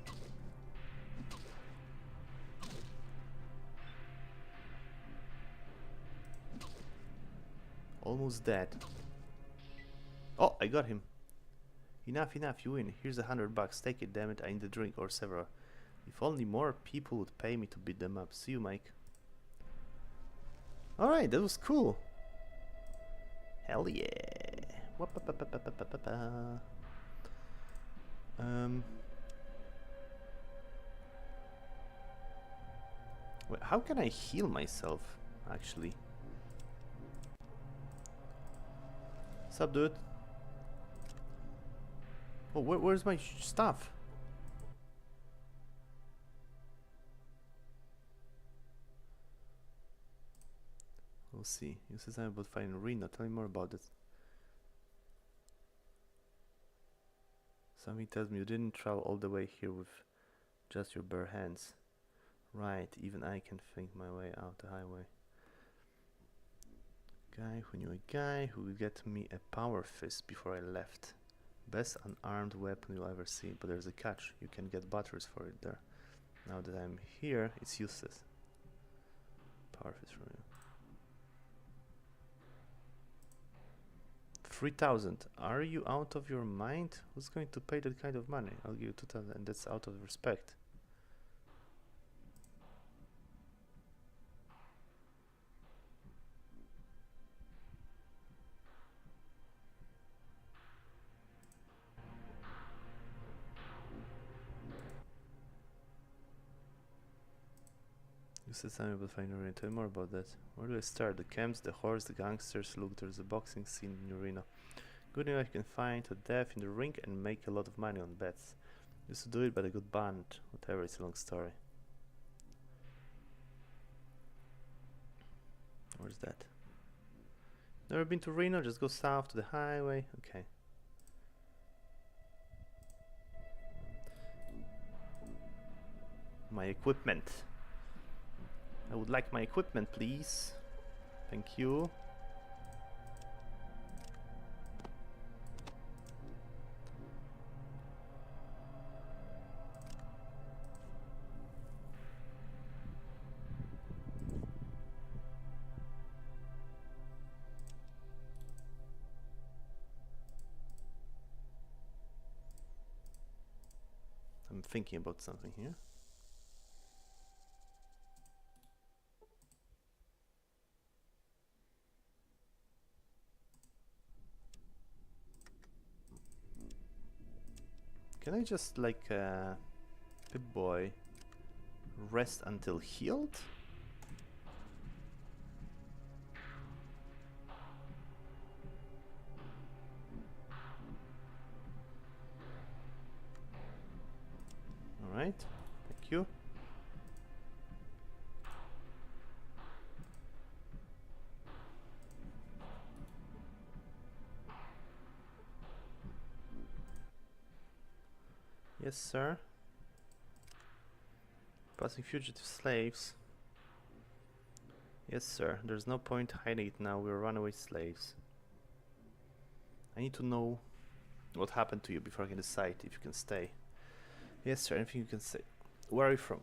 Almost dead. Oh, I got him. Enough, enough, you win. Here's $100. Take it, damn it, I need a drink or several. If only more people would pay me to beat them up. See you, Mike. Alright, that was cool. Hell yeah. Wait, how can I heal myself, actually? Sup, dude? Oh, where's my stuff? We'll see. You said something about finding Reno. Tell me more about it. Something tells me you didn't travel all the way here with just your bare hands. Right, even I can think my way out the highway. Guy who knew a guy who would get me a power fist before I left. Best unarmed weapon you'll ever see, but there's a catch. You can get batteries for it there. Now that I'm here, it's useless. Power fist from you. 3,000. Are you out of your mind? Who's going to pay that kind of money? I'll give you 2,000, and that's out of respect. You said something about finding Reno. Tell me more about that. Where do I start? The camps, the horse, the gangsters. Look, there's a boxing scene in Reno. Good enough you can find a death in the ring and make a lot of money on bets. Used to do it, but a good band. Whatever, it's a long story. Where's that? Never been to Reno? Just go south to the highway. Okay. My equipment. I would like my equipment, please. Thank you. I'm thinking about something here. Can I just, like, Pip-Boy, rest until healed? Alright, thank you. Yes, sir. Passing fugitive slaves. Yes, sir. There's no point hiding it now. We're runaway slaves. I need to know what happened to you before I can decide if you can stay. Yes, sir. Anything you can say. Where are you from?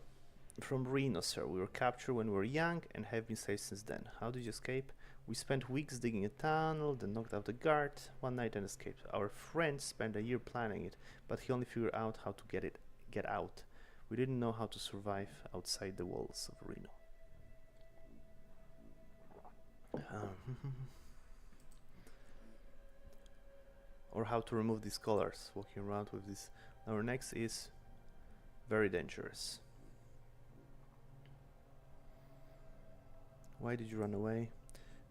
From Reno, sir. We were captured when we were young and have been safe since then. How did you escape? We spent weeks digging a tunnel, then knocked out the guard one night and escaped. Our friend spent a year planning it, but he only figured out how to get out. We didn't know how to survive outside the walls of Reno. Or how to remove these collars. Walking around with this. Our next is very dangerous. Why did you run away?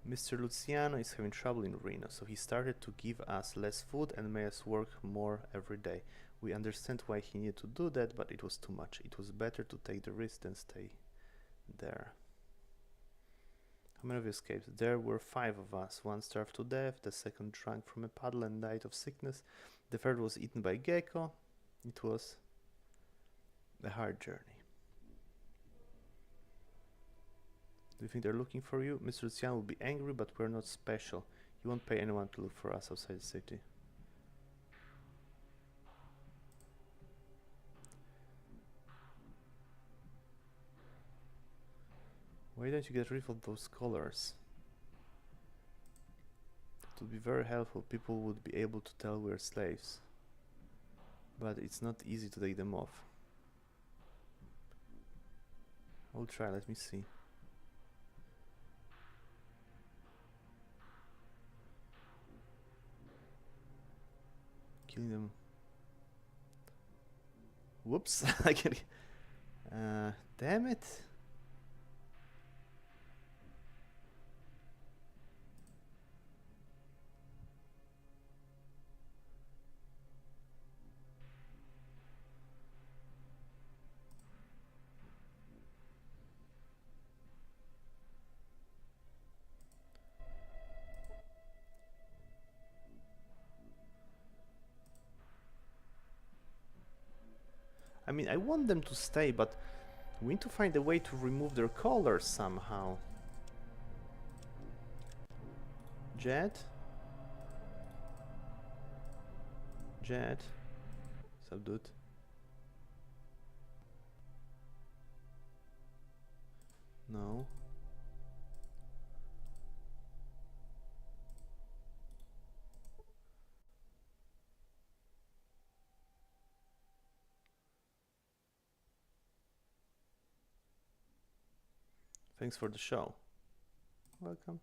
Mr. Luciano is having trouble in Reno, so he started to give us less food and made us work more every day. We understand why he needed to do that, but it was too much. It was better to take the risk than stay there. How many of you escaped? There were 5 of us. One starved to death, the second drank from a puddle and died of sickness. The third was eaten by a gecko. It was a hard journey. Do you think they're looking for you? Mr. Luciano will be angry, but we're not special. He won't pay anyone to look for us outside the city. Why don't you get rid of those collars? It would be very helpful. People would be able to tell we're slaves. But it's not easy to take them off. I'll try, let me see. Killing them. Whoops, I can. Damn it. I mean, I want them to stay, but we need to find a way to remove their colors somehow. Jet? Jet? Sup, dude? No. Thanks for the show. Welcome.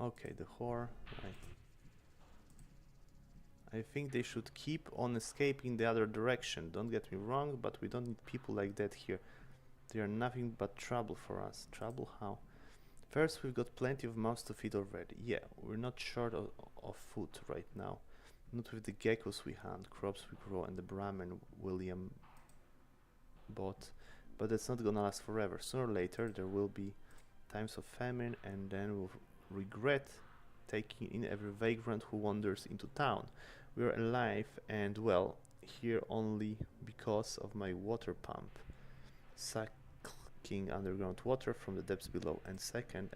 Okay, the whore. Right. I think they should keep on escaping the other direction. Don't get me wrong, but we don't need people like that here. They are nothing but trouble for us. Trouble how? First, we've got plenty of mouths to feed already. Yeah, we're not short of food right now. Not with the geckos we hunt, crops we grow, and the Brahmin William bought. But that's not gonna last forever. Sooner or later, there will be times of famine, and then we'll regret taking in every vagrant who wanders into town. We're alive and well here only because of my water pump, sucking underground water from the depths below. And second,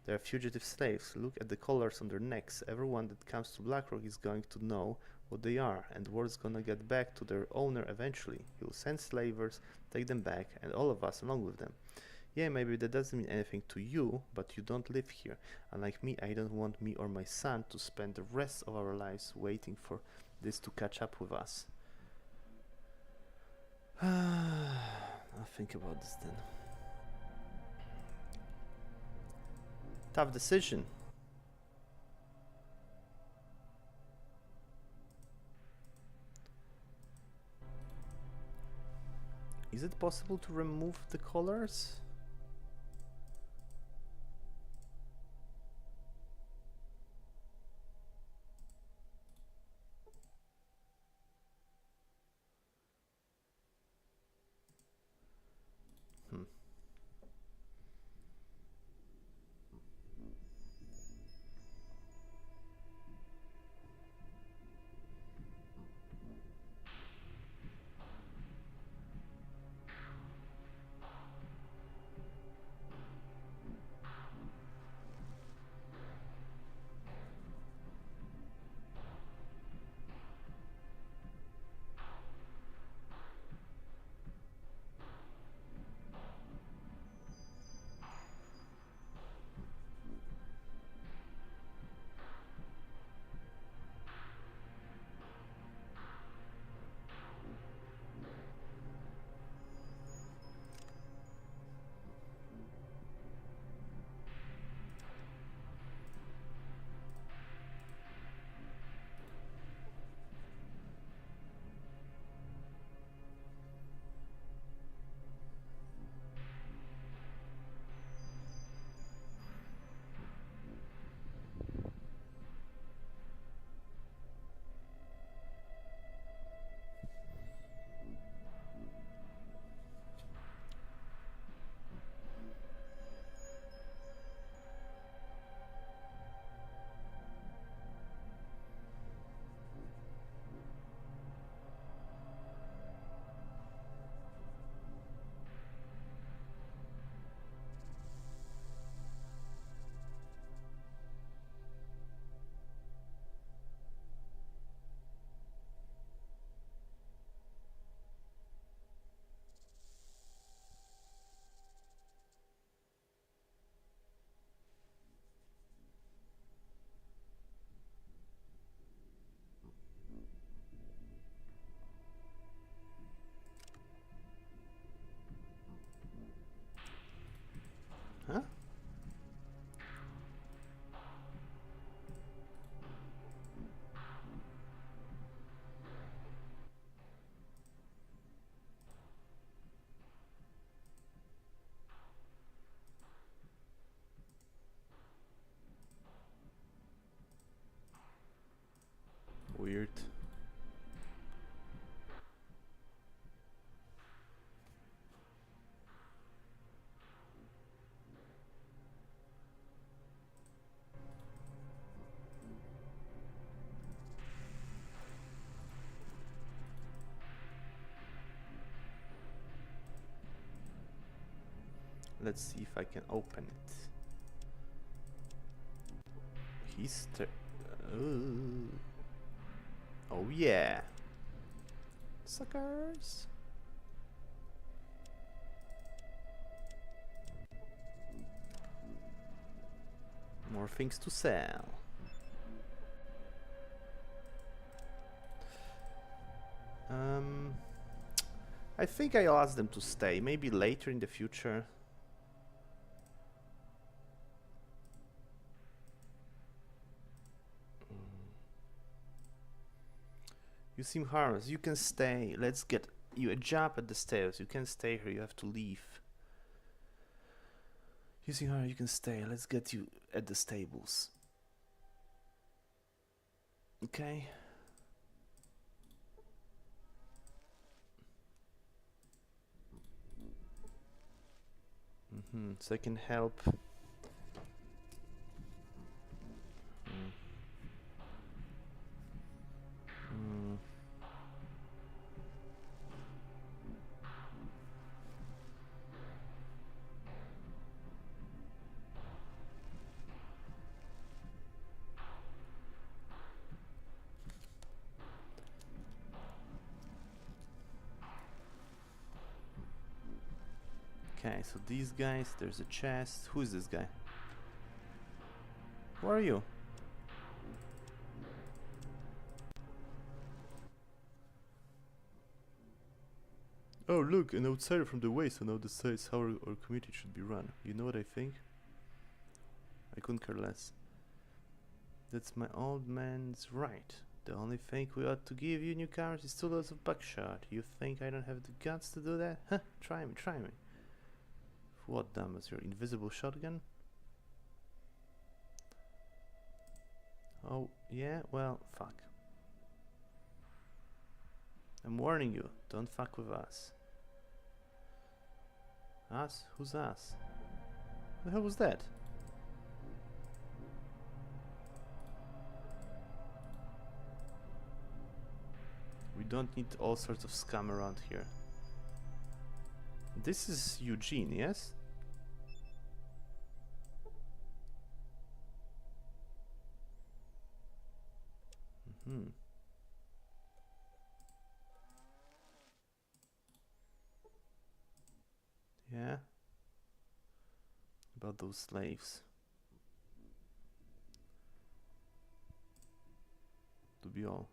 they are fugitive slaves. Look at the collars on their necks. Everyone that comes to Blackrock is going to know what they are, and word's gonna get back to their owner eventually. He'll send slavers, take them back, and all of us along with them. Yeah, maybe that doesn't mean anything to you, but you don't live here. Unlike me, I don't want me or my son to spend the rest of our lives waiting for this to catch up with us. I'll think about this then. Tough decision. Is it possible to remove the colors? Let's see if I can open it. He's oh yeah, suckers. More things to sell. I think I'll ask them to stay, maybe later in the future. You seem harmless. You can stay. Let's get you a job at the stairs. You can't stay here. You have to leave. You seem harmless. You can stay. Let's get you at the stables. Okay. So I can help. Okay, so these guys, there's a chest. Who is this guy? Who are you? Oh, look, an outsider from the West who now decides how our community should be run. You know what I think? I couldn't care less. That's my old man's right. The only thing we ought to give you newcomers is 2 loads of buckshot. You think I don't have the guts to do that? Huh, try me, try me. What damn is your invisible shotgun? Oh, yeah, well, fuck. I'm warning you, don't fuck with us. Us? Who's us? The hell was that? We don't need all sorts of scum around here. This is Eugene, yes? Yeah. About those slaves. To be all.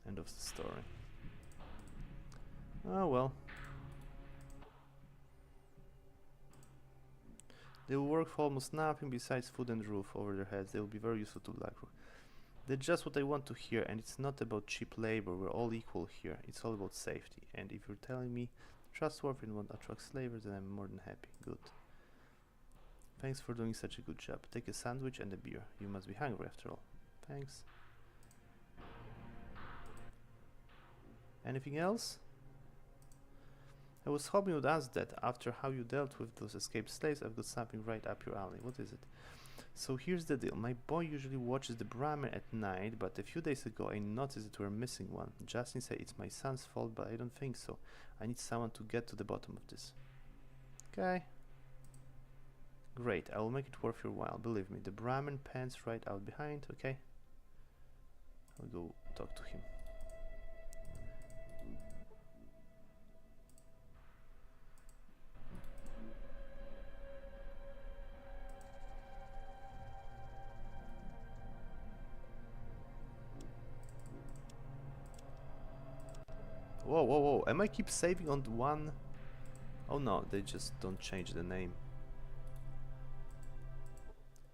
End of the story. Oh well. They will work for almost nothing besides food and roof over their heads. They will be very useful to Blackrock. That's just what I want to hear, and it's not about cheap labor. We're all equal here. It's all about safety. And if you're telling me trustworthy and won't attract slavers, then I'm more than happy. Good. Thanks for doing such a good job. Take a sandwich and a beer. You must be hungry after all. Thanks. Anything else? I was hoping you'd ask that. After how you dealt with those escaped slaves, I've got something right up your alley. What is it? So here's the deal. My boy usually watches the Brahmin at night, but a few days ago I noticed that we're missing one. Justin said it's my son's fault, but I don't think so. I need someone to get to the bottom of this. Okay. Great, I will make it worth your while. Believe me, the Brahmin pen's right out behind, okay? I'll go talk to him. Whoa, whoa, whoa. Am I keep saving on the one? Oh no, they just don't change the name.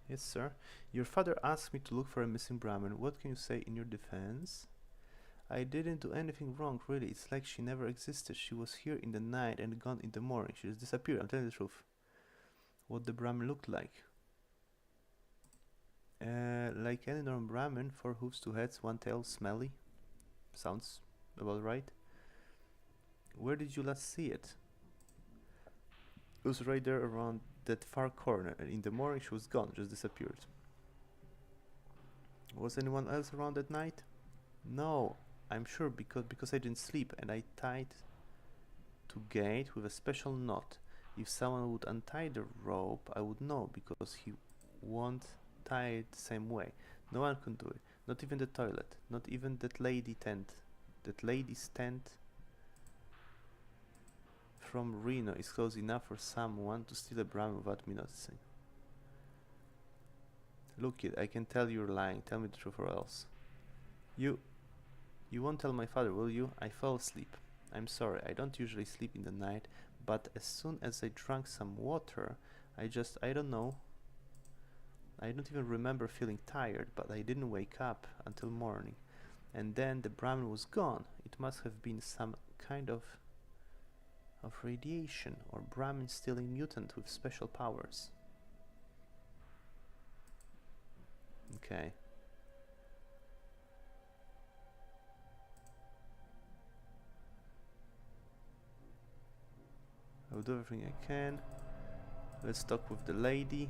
Yes, sir. Your father asked me to look for a missing Brahmin. What can you say in your defense? I didn't do anything wrong, really. It's like she never existed. She was here in the night and gone in the morning. She just disappeared. I'm telling the truth. What the Brahmin looked like? Like any normal Brahmin, 4 hooves, 2 heads, 1 tail, smelly. Sounds about right. Where did you last see it? It was right there around that far corner, and in the morning she was gone, just disappeared. Was anyone else around at night? No, I'm sure because I didn't sleep, and I tied to gate with a special knot. If someone would untie the rope, I would know, because he won't tie it the same way. No one can do it. Not even the toilet. Not even that lady tent. That lady's tent from Reno is close enough for someone to steal a Brahmin without me noticing. Look, kid, I can tell you're lying. Tell me the truth or else. You won't tell my father, will you? I fell asleep. I'm sorry, I don't usually sleep in the night, but as soon as I drank some water, I don't know. I don't even remember feeling tired, but I didn't wake up until morning. And then the Brahmin was gone. It must have been some kind of radiation, or Brahmin stealing mutant with special powers. Okay. I'll do everything I can. Let's talk with the lady.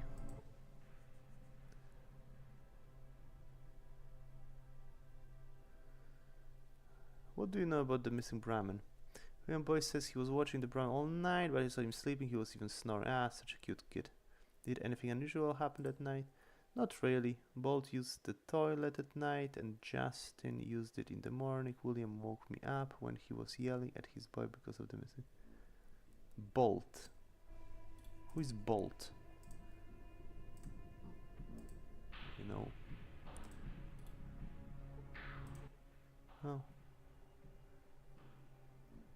What do you know about the missing Brahmin? William Boyce says he was watching the Brahmin all night, but he saw him sleeping. He was even snoring. Ah, such a cute kid. Did anything unusual happen that night? Not really. Bolt used the toilet at night, and Justin used it in the morning. William woke me up when he was yelling at his boy because of the missing. Bolt. Who is Bolt? You know. Oh.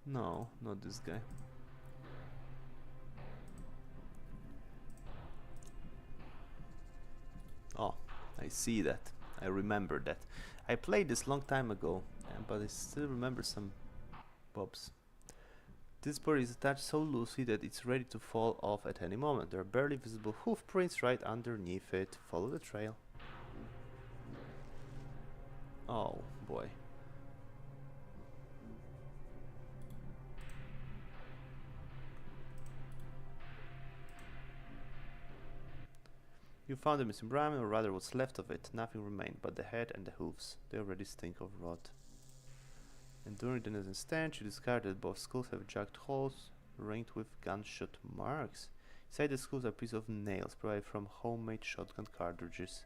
No, not this guy. Oh, I see that. I remember that. I played this long time ago, but I still remember some bobs. This board is attached so loosely that it's ready to fall off at any moment. There are barely visible hoof prints right underneath it. Follow the trail. Oh boy. You found the missing Brahmin, or rather what's left of it. Nothing remained but the head and the hooves. They already stink of rot. And during the nascent stench, you discovered that both skulls have jagged holes ringed with gunshot marks. Inside the skulls are pieces of nails, probably from homemade shotgun cartridges.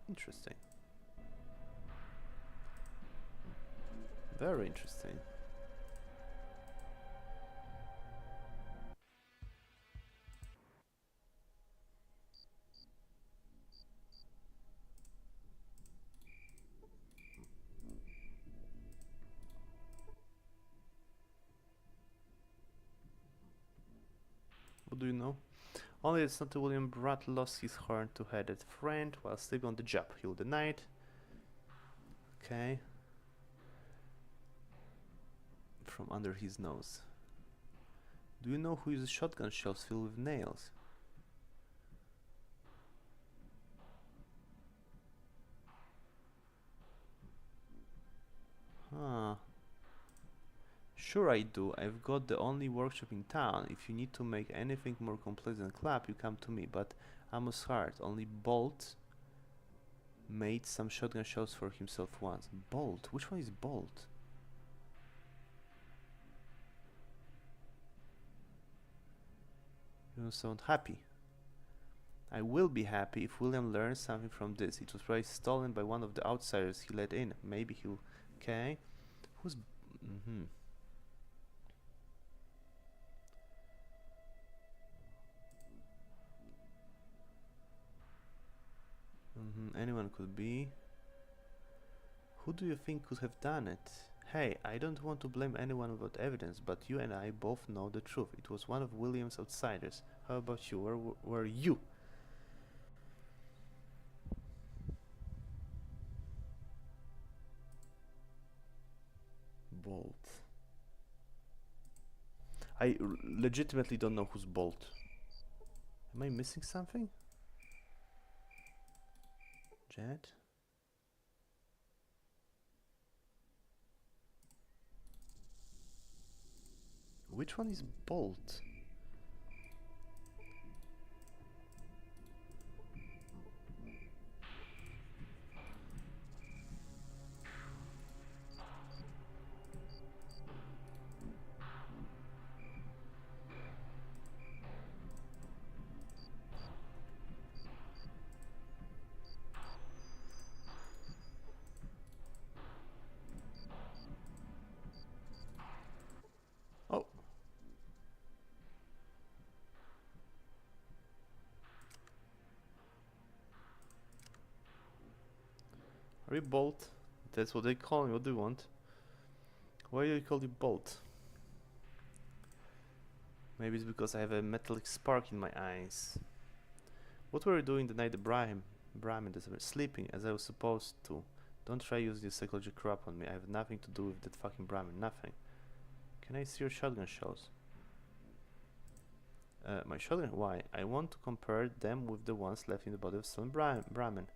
Interesting. Very interesting. What do you know? Only that Santa William Bratt lost his horn-two-headed friend while sleeping on the job. He'll deny it. Okay. From under his nose. Do you know who uses shotgun shells filled with nails? Huh. Sure I do. I've got the only workshop in town. If you need to make anything more complex than clap, you come to me. But Amos Hart, only Bolt made some shotgun shells for himself once. Bolt? Which one is Bolt? You don't sound happy. I will be happy if William learns something from this. It was probably stolen by one of the outsiders he let in. Maybe he'll... Okay. Who's... Anyone could be. Who do you think could have done it? Hey, I don't want to blame anyone without evidence, but you and I both know the truth. It was one of William's outsiders. How about you? Where were you? Bolt. I legitimately don't know who's Bolt. Am I missing something? Jet? Which one is Bolt? Are you Bolt? That's what they call me. What do you want? Why do you call you Bolt? Maybe it's because I have a metallic spark in my eyes. What were you doing the night the Brahmin sleeping as I was supposed to? Don't try using this psychology crap on me. I have nothing to do with that fucking Brahmin. Nothing. Can I see your shotgun shells? My shotgun? Why? I want to compare them with the ones left in the body of some Brahmin.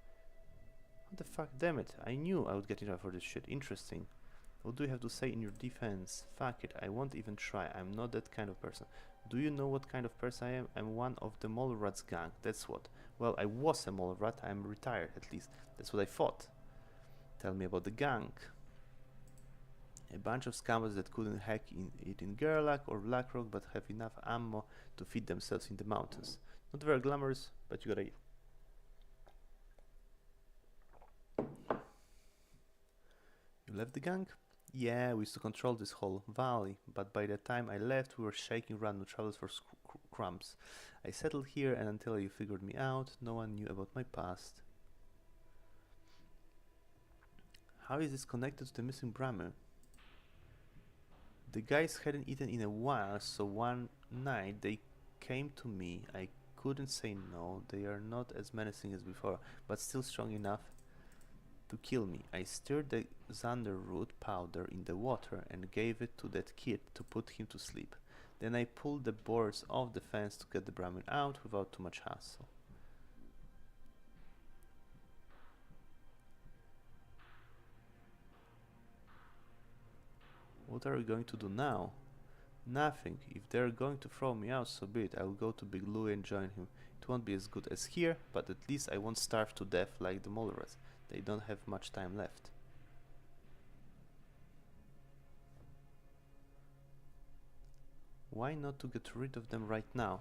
What the fuck? Damn it. I knew I would get in trouble for this shit. Interesting. What do you have to say in your defense? Fuck it. I won't even try. I'm not that kind of person. Do you know what kind of person I am? I'm one of the Mole Rats gang. That's what. Well, I was a Mole Rat. I'm retired, at least. That's what I thought. Tell me about the gang. A bunch of scammers that couldn't hack it in Gerlach or Blackrock, but have enough ammo to feed themselves in the mountains. Not very glamorous, but you gotta eat. You left the gang? Yeah, we used to control this whole valley, but by the time I left, we were shaking random travels for crumbs. I settled here, and until you figured me out, no one knew about my past. How is this connected to the missing Brahmin? The guys hadn't eaten in a while, so one night they came to me. I couldn't say no. They are not as menacing as before, but still strong enough to kill me. I stirred the xander root powder in the water and gave it to that kid to put him to sleep. Then I pulled the boards off the fence to get the Brahmin out without too much hassle. What are we going to do now? Nothing. If they're going to throw me out, so be it. I will go to Big Louie and join him. It won't be as good as here, but at least I won't starve to death like the Mole Rats. They don't have much time left. Why not to get rid of them right now?